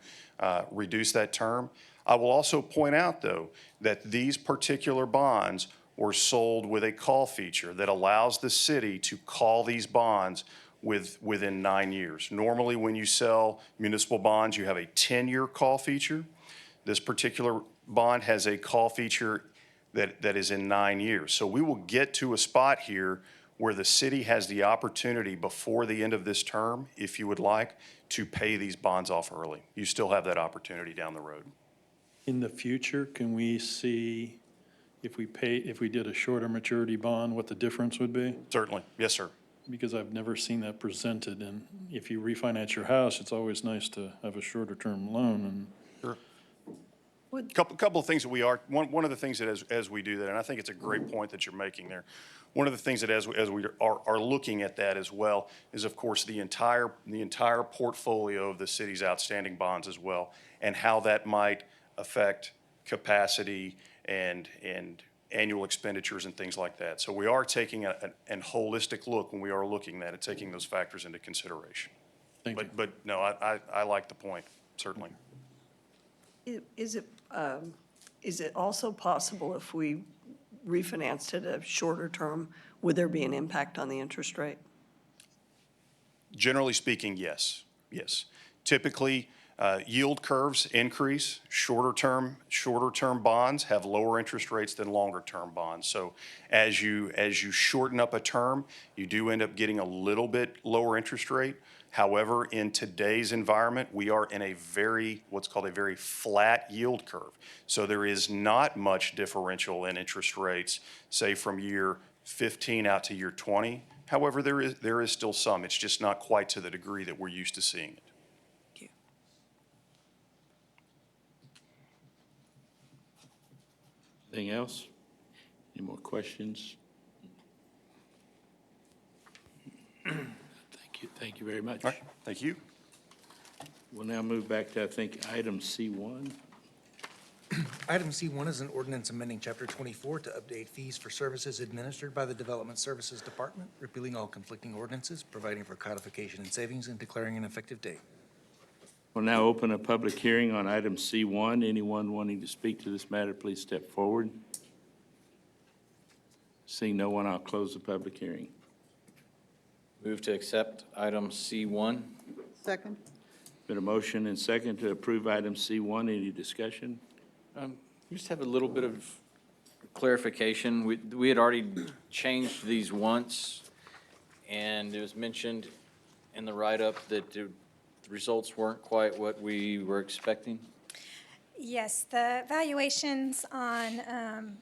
reduce that term. I will also point out, though, that these particular bonds were sold with a call feature that allows the city to call these bonds within 9 years. Normally, when you sell municipal bonds, you have a 10-year call feature. This particular bond has a call feature that is in 9 years. So we will get to a spot here where the city has the opportunity before the end of this term, if you would like, to pay these bonds off early. You still have that opportunity down the road. In the future, can we see if we did a shorter maturity bond, what the difference would be? Certainly. Yes, sir. Because I've never seen that presented, and if you refinance your house, it's always nice to have a shorter term loan. And sure. Couple of things that we are, one of the things that as we do that, and I think it's a great point that you're making there, one of the things that as we are looking at that as well is, of course, the entire portfolio of the city's outstanding bonds as well, and how that might affect capacity and annual expenditures and things like that. So we are taking a holistic look when we are looking at it, taking those factors into consideration. Thank you. But no, I like the point, certainly. Is it also possible if we refinanced at a shorter term, would there be an impact on the interest rate? Generally speaking, yes. Yes. Typically, Yield curves increase. Shorter term bonds have lower interest rates than longer term bonds. So as you shorten up a term, you do end up getting a little bit lower interest rate. However, in today's environment, we are in what's called a very flat yield curve. So there is not much differential in interest rates, say from year 15 out to year 20. However, there is still some. It's just not quite to the degree that we're used to seeing it. Anything else? Any more questions? Thank you very much. All right, thank you. We'll now move back to, I think, item C1. Item C1 is an ordinance amending Chapter 24 to update fees for services administered by the Development Services Department, repealing all conflicting ordinances, providing for codification and savings, and declaring an effective date. We'll now open a public hearing on item C1. Anyone wanting to speak to this matter, please step forward. Seeing no one, I'll close the public hearing. Move to accept item C1. Second. Been a motion and second to approve item C1. Any discussion? Just have a little bit of clarification. We had already changed these once, and it was mentioned in the write-up that the results weren't quite what we were expecting. Yes, the valuations on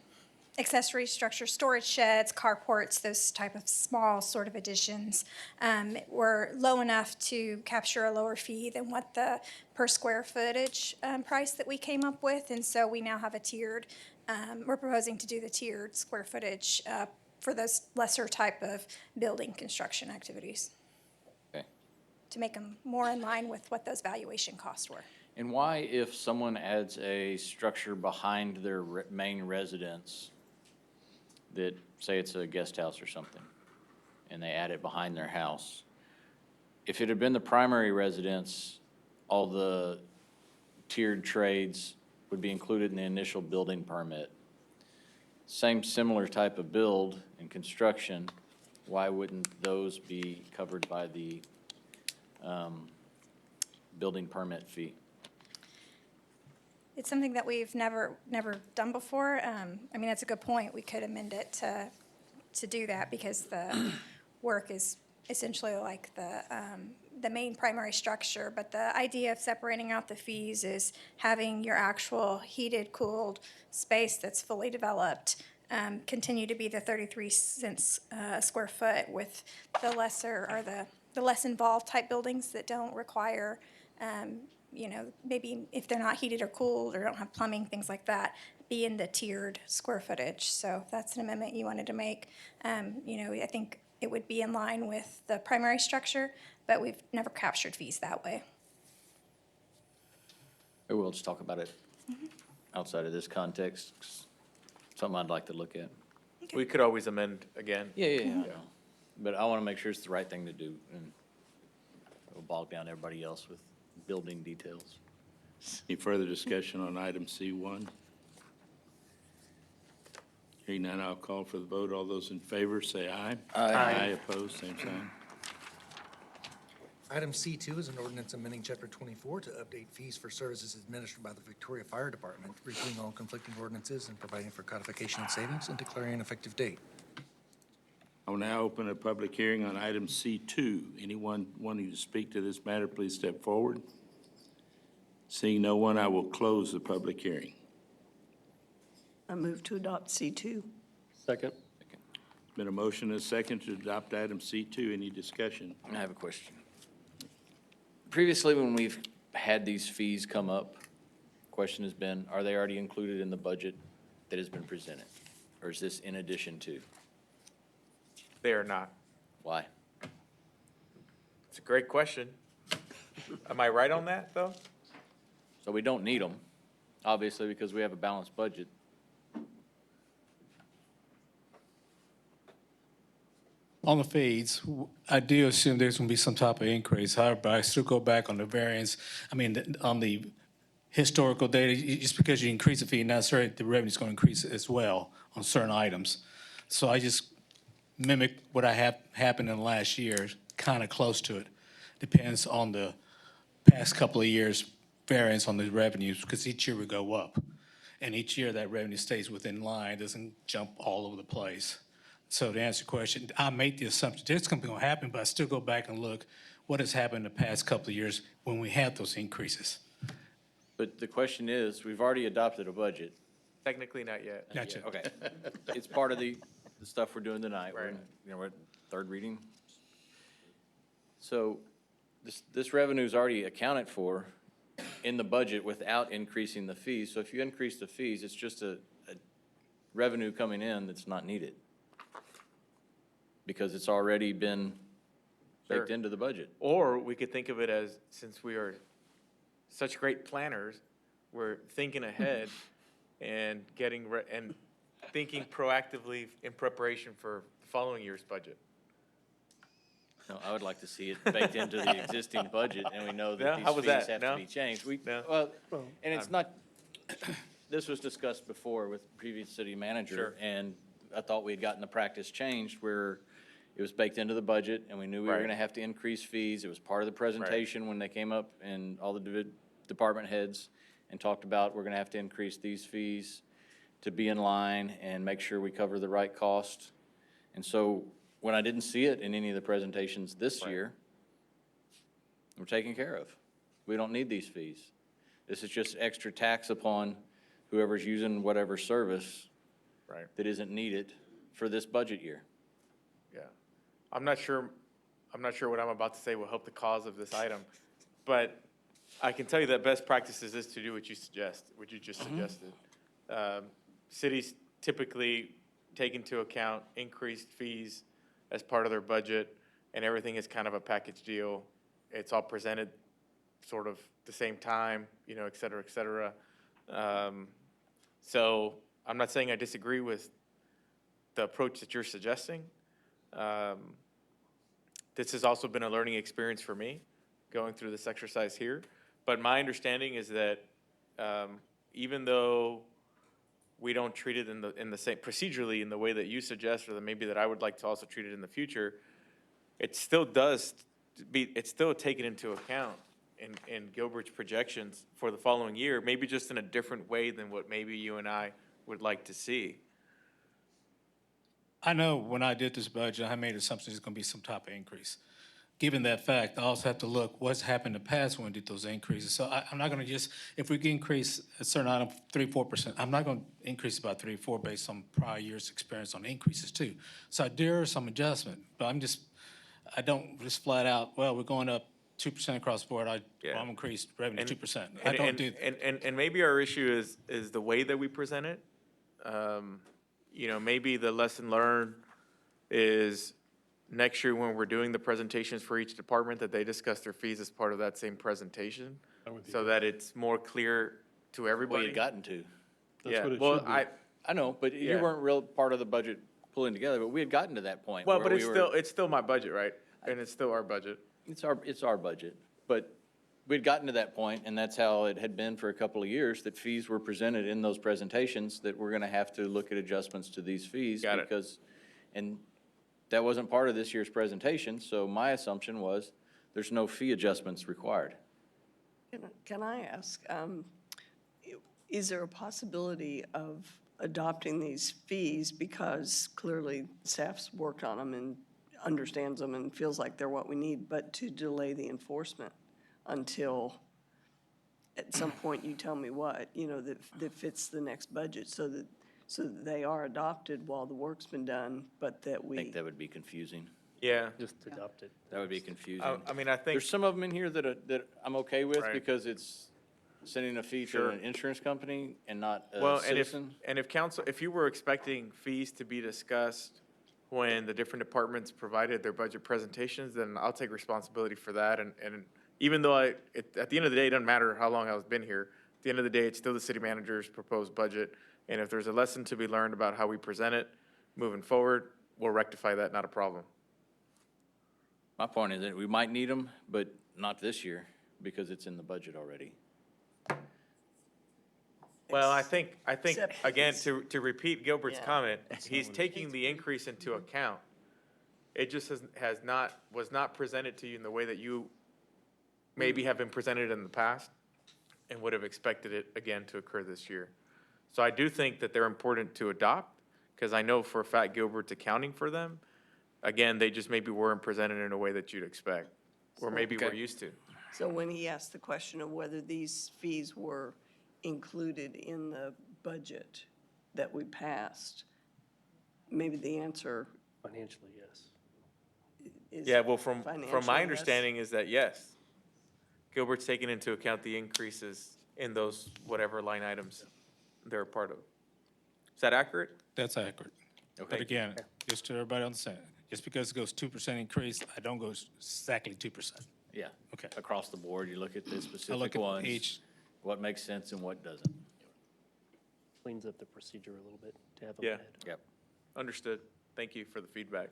accessory structure, storage sheds, carports, those type of small sort of additions were low enough to capture a lower fee than what the per square footage price that we came up with. And so we now have a tiered, we're proposing to do the tiered square footage for those lesser type of building construction activities. Okay. To make them more in line with what those valuation costs were. And why, if someone adds a structure behind their main residence, that, say it's a guest house or something, and they add it behind their house, if it had been the primary residence, all the tiered trades would be included in the initial building permit. Same similar type of build and construction, why wouldn't those be covered by the building permit fee? It's something that we've never done before. I mean, that's a good point. We could amend it to do that because the work is essentially like the main primary structure. But the idea of separating out the fees is having your actual heated, cooled space that's fully developed continue to be the 33 cents a square foot, with the lesser or the less involved type buildings that don't require you know, maybe if they're not heated or cooled or don't have plumbing, things like that, be in the tiered square footage. So if that's an amendment you wanted to make, you know, I think it would be in line with the primary structure, but we've never captured fees that way. Maybe we'll just talk about it outside of this context. Something I'd like to look at. Okay. We could always amend again. Yeah. But I want to make sure it's the right thing to do, and it'll bog down everybody else with building details. Any further discussion on item C1? Hearing none, I'll call for the vote. All those in favor, say aye. Aye. Opposed, same sign. Item C2 is an ordinance amending Chapter 24 to update fees for services administered by the Victoria Fire Department, repealing all conflicting ordinances and providing for codification and savings, and declaring an effective date. I will now open a public hearing on item C2. Anyone wanting to speak to this matter, please step forward. Seeing no one, I will close the public hearing. I move to adopt C2. Second. Been a motion and a second to adopt item C2. Any discussion? I have a question. Previously, when we've had these fees come up, question has been, are they already included in the budget that has been presented? Or is this in addition to? They are not. Why? It's a great question. Am I right on that, though? So we don't need them, obviously, because we have a balanced budget. On the fees, I do assume there's going to be some type of increase. However, I still go back on the variance. I mean, on the historical data, just because you increase the fee, not necessarily the revenue's going to increase as well on certain items. So I just mimic what I have happened in the last year, kind of close to it. Depends on the past couple of years' variance on the revenues, because each year we go up. And each year that revenue stays within line, doesn't jump all over the place. So to answer your question, I made the assumption there's something gonna happen, but I still go back and look what has happened in the past couple of years when we had those increases. But the question is, we've already adopted a budget. Technically not yet. Gotcha. Okay. It's part of the stuff we're doing tonight. We're in, we're at third reading. So this revenue is already accounted for in the budget without increasing the fees. So if you increase the fees, it's just a revenue coming in that's not needed. Because it's already been baked into the budget. Or we could think of it as, since we are such great planners, we're thinking ahead and and thinking proactively in preparation for the following year's budget. No, I would like to see it baked into the existing budget, and we know Yeah, that how these was fees that? have No? to be changed. No? Well, and it's not, this was discussed before with the previous city manager, Sure. and I thought we had gotten the practice changed where it was baked into the budget, and we knew we were Right. gonna have to increase fees. It was part of the presentation when they came up, and all the department heads and talked about, we're gonna have to increase these fees to be in line and make sure we cover the right cost. And so, when I didn't see it in any of the presentations this year, we're taken care of. We don't need these fees. This is just extra tax upon whoever's using whatever service Right. that isn't needed for this budget year. Yeah. I'm not sure what I'm about to say will help the cause of this item, but I can tell you that best practices is to do what you suggest, what you just suggested. Cities typically take into account increased fees as part of their budget, and everything is kind of a package deal. It's all presented sort of the same time, et cetera, et cetera. So I'm not saying I disagree with the approach that you're suggesting. This has also been a learning experience for me, going through this exercise here. But my understanding is that even though we don't treat it in the same procedurally in the way that you suggest, or that maybe that I would like to also treat it in the future, it's still taken into account in Gilbert's projections for the following year, maybe just in a different way than what maybe you and I would like to see. I know when I did this budget, I made assumptions there's gonna be some type of increase. Given that fact, I also have to look what's happened in the past when we did those increases. So I'm not gonna just, if we can increase a certain item 3-4%, I'm not gonna increase about 3-4 based on prior year's experience on increases too. So there is some adjustment, but I don't just flat out, well, we're going up 2% across the board, I'm gonna increase revenue 2%. I don't do that. And maybe our issue is the way that we present it. Maybe the lesson learned is next year when we're doing the presentations for each department, that they discuss their fees as part of that same presentation, so that it's more clear to everybody. We had gotten to. That's what it Well, should be. I know, but you Yeah. weren't real part of the budget pulling together, but we had gotten to that point. Well, where but we it's still my budget, right? And it's still our budget. It's our budget, but we'd gotten to that point, and that's how it had been for a couple of years, that fees were presented in those presentations, that we're gonna have to look at adjustments to these fees. Got it. And that wasn't part of this year's presentation, so my assumption was there's no fee adjustments required. Can I ask, is there a possibility of adopting these fees because clearly staff's worked on them and understands them and feels like they're what we need, but to delay the enforcement until at some point you tell me what, that fits the next budget so that they are adopted while the work's been done, but that I we. think that would be confusing. Yeah. Just adopt it. That would be confusing. I mean, I think. There's some of them in here that I'm okay with Right. because it's sending a fee to Sure. an insurance company and not a Well, citizen. if you were expecting fees to be discussed when the different departments provided their budget presentations, then I'll take responsibility for that. And even though at the end of the day, it doesn't matter how long I've been here, at the end of the day, it's still the city manager's proposed budget. And if there's a lesson to be learned about how we present it moving forward, we'll rectify that, not a problem. My point is that we might need them, but not this year because it's in the budget already. Well, I think, Except again, he's- to repeat Gilbert's Yeah. comment, he's taking the increase into account. It just was not presented to you in the way that you maybe have been presented in the past. and would have expected it again to occur this year. So I do think that they're important to adopt, because I know for a fact Gilbert's accounting for them. Again, they just maybe weren't presented in a way that you'd expect, or maybe we're used to. So when he asked the question of whether these fees were included in the budget that we passed, maybe the answer Financially, yes. is. Yeah, well, from financially, my yes. understanding is that, yes, Gilbert's taken into account the increases in those whatever line items they're a part of. Is that accurate? That's accurate. But Okay. again, just to everybody understand, just because it goes 2% increase, I don't go exactly 2%. Yeah. Okay. Across the board, you look at the I specific look at ones, each, what makes sense and what doesn't. Cleans up the procedure a little bit to have them Yeah. ahead. Yep. Understood. Thank you for the feedback.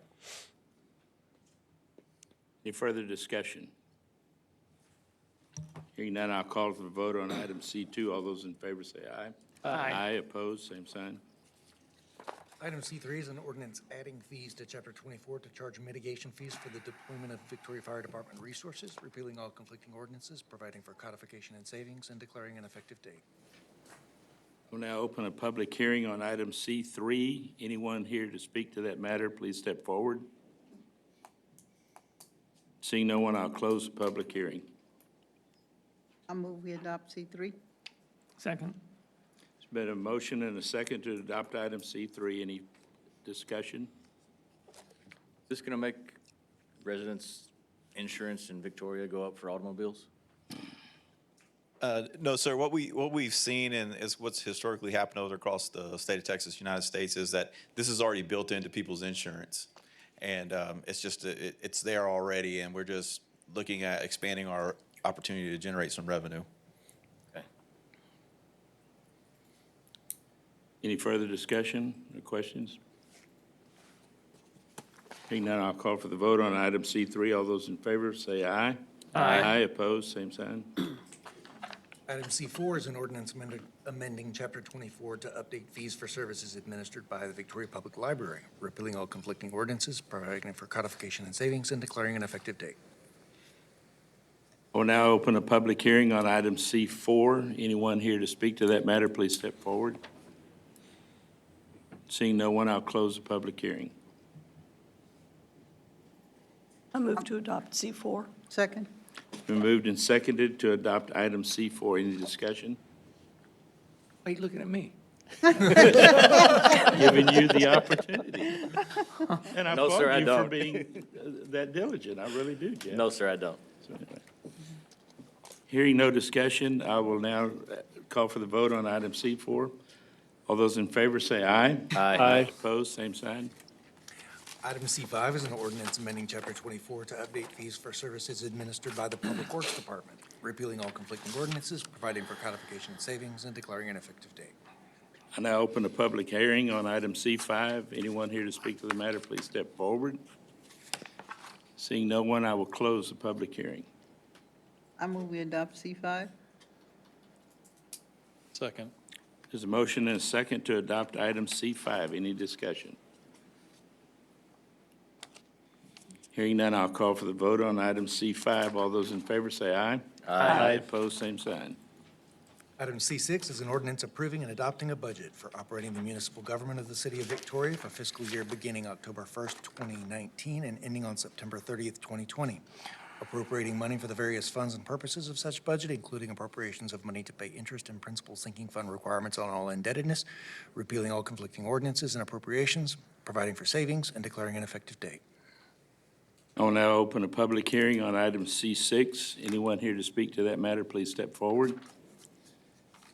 Any further discussion? Hearing none, I'll call for the vote on item C2. All those in favor say aye. Aye, opposed, same sign. Item C3 is an ordinance adding fees to Chapter 24 to charge mitigation fees for the deployment of Victoria Fire Department resources, repealing all conflicting ordinances, providing for codification and savings, and declaring an effective date. We'll now open a public hearing on item C3. Anyone here to speak to that matter, please step forward. Seeing no one, I'll close the public hearing. I move we adopt C3. Second. There's been a motion and a second to adopt item C3. Any discussion? Is this going to make residents' insurance in Victoria go up for automobiles? No, sir. What we've seen and is what's historically happened over across the state of Texas, United States, is that this is already built into people's insurance, and it's just it's there already, and we're just looking at expanding our opportunity to generate some revenue. Okay. Any further discussion or questions? Hearing none, I'll call for the vote on item C3. All those in favor say aye. Aye, opposed, same sign. Item C4 is an ordinance amending Chapter 24 to update fees for services administered by the Victoria Public Library, repealing all conflicting ordinances, providing for codification and savings, and declaring an effective date. I will now open a public hearing on item C4. Anyone here to speak to that matter, please step forward. Seeing no one, I'll close the public hearing. I move to adopt C4. Second. It's been moved and seconded to adopt item C4. Any discussion? Why are you looking at me? Giving you the opportunity. And I No, sir, applaud I you for don't. being that diligent. I really do, Jeff. No, sir, I don't. So anyway. Hearing no discussion, I will now call for the vote on item C4. All those in favor say aye. Aye. Opposed, same sign. Item C5 is an ordinance amending Chapter 24 to update fees for services administered by the Public Works Department, repealing all conflicting ordinances, providing for codification and savings, and declaring an effective date. I now open a public hearing on item C5. Anyone here to speak to the matter, please step forward. Seeing no one, I will close the public hearing. I move we adopt C5. Second. There's a motion and a second to adopt item C5. Any discussion? Hearing none, I'll call for the vote on item C5. All those in favor say aye. Aye. Opposed, same sign. Item C6 is an ordinance approving and adopting a budget for operating the municipal government of the city of Victoria for fiscal year beginning October 1st, 2019 and ending on September 30th, 2020. Appropriating money for the various funds and purposes of such budget, including appropriations of money to pay interest and principal sinking fund requirements on all indebtedness, repealing all conflicting ordinances and appropriations, providing for savings, and declaring an effective date. I will now open a public hearing on item C6. Anyone here to speak to that matter, please step forward.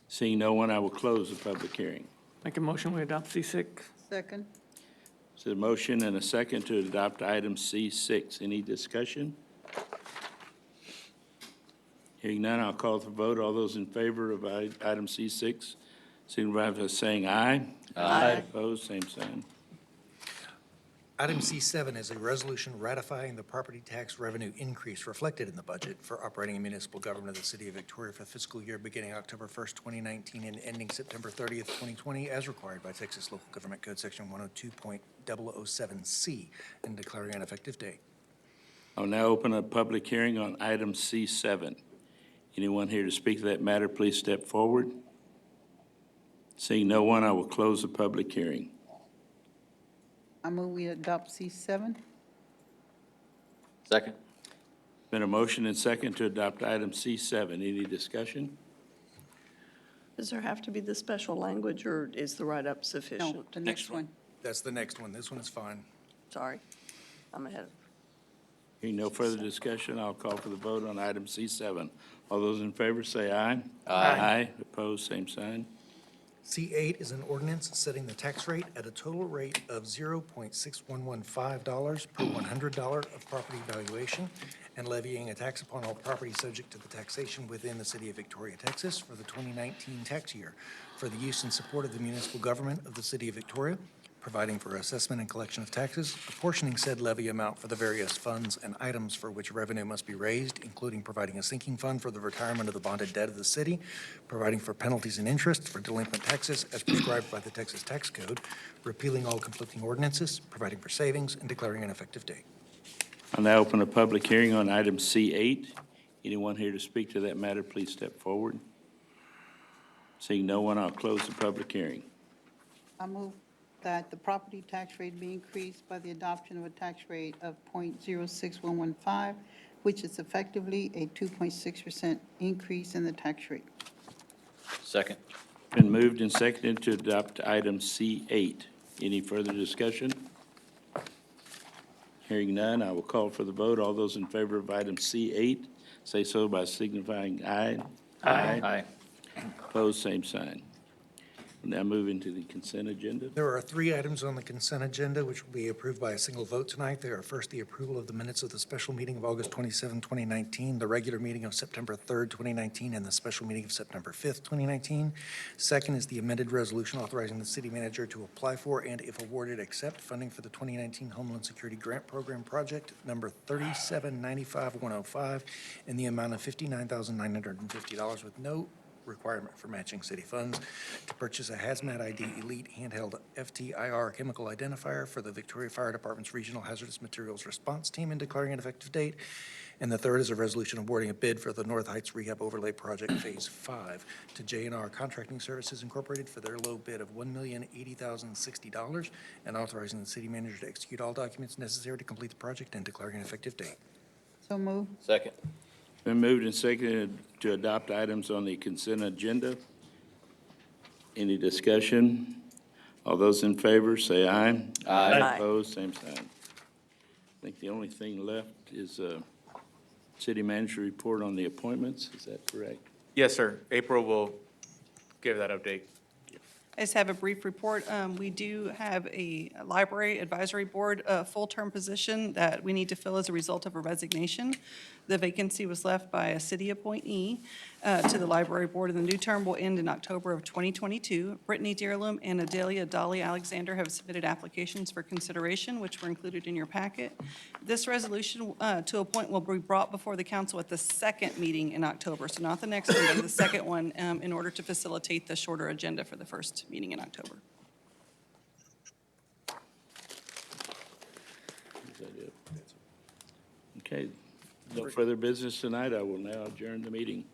Seeing no one, I will close the public hearing. Make a motion, we adopt C6. Second. There's a motion and a second to adopt item C6. Any discussion? Hearing none, I'll call for vote. All those in favor of item C6, signify by saying aye. Aye. Opposed, same sign. Item C7 is a resolution ratifying the property tax revenue increase reflected in the budget for operating a municipal government of the city of Victoria for fiscal year beginning October 1st, 2019 and ending September 30th, 2020, as required by Texas Local Government Code Section 102.007C, and declaring an effective date. I'll now open a public hearing on item C7. Anyone here to speak to that matter, please step forward. Seeing no one, I will close the public hearing. I move we adopt C7. Second? Been a motion and second to adopt item C7. Any discussion? Does there have to be the special language, or is the write-up No, sufficient? the next one. That's the next one. This one is fine. Sorry, I'm ahead. Hearing no further discussion, I'll call for the vote on item C7. All those in favor say aye. Aye. Opposed, same sign. C8 is an ordinance setting the tax rate at a total rate of $0.6115 per $100 of property valuation and levying a tax upon all property subject to the taxation within the city of Victoria, Texas for the 2019 tax year for the use and support of the municipal government of the city of Victoria, providing for assessment and collection of taxes, apportioning said levy amount for the various funds and items for which revenue must be raised, including providing a sinking fund for the retirement of the bonded debt of the city, providing for penalties and interest for delinquent taxes as prescribed by the Texas Tax Code, repealing all conflicting ordinances, providing for savings, and declaring an effective date. I'll now open a public hearing on item C8. Anyone here to speak to that matter, please step forward. Seeing no one, I'll close the public hearing. I move that the property tax rate be increased by the adoption of a tax rate of .06115, which is effectively a 2.6% increase in the tax rate. Second? Been moved and seconded to adopt item C8. Any further discussion? Hearing none, I will call for the vote. All those in favor of item C8, say so by signifying aye. Aye. Opposed, same sign. We'll now move into the consent agenda. There are 3 items on the consent agenda which will be approved by a single vote tonight. They are first, the approval of the minutes of the special meeting of August 27, 2019, the regular meeting of September 3rd, 2019, and the special meeting of September 5th, 2019. Second is the amended resolution authorizing the city manager to apply for and, if awarded, accept funding for the 2019 Homeland Security Grant Program project number 3795105 in the amount of $59,950 with no requirement for matching city funds to purchase a Hazmat ID Elite handheld FTIR chemical identifier for the Victoria Fire Department's Regional Hazardous Materials Response Team and declaring an effective date. And the third is a resolution awarding a bid for the North Heights Rehab Overlay Project Phase 5 to J&R Contracting Services Incorporated for their low bid of $1,080,060 and authorizing the city manager to execute all documents necessary to complete the project and declaring an effective date. So move. Second? Been moved and seconded to adopt items on the consent agenda. Any discussion? All those in favor, say aye. Aye. Opposed, same sign. I think the only thing left is city manager report on the appointments. Is that correct? Yes, sir. April will give that update. I just have a brief report. We do have a library advisory board, full-term position that we need to fill as a result of a resignation. The vacancy was left by a city appointee to the library board, and the new term will end in October of 2022. Brittany Dearlum and Adelia Dolly Alexander have submitted applications for consideration, which were included in your packet. This resolution to appoint will be brought before the council at the second meeting in October, so not the next one, but the second one, in order to facilitate the shorter agenda for the first meeting in October. Is that it? Okay, no further business tonight. I will now adjourn the meeting.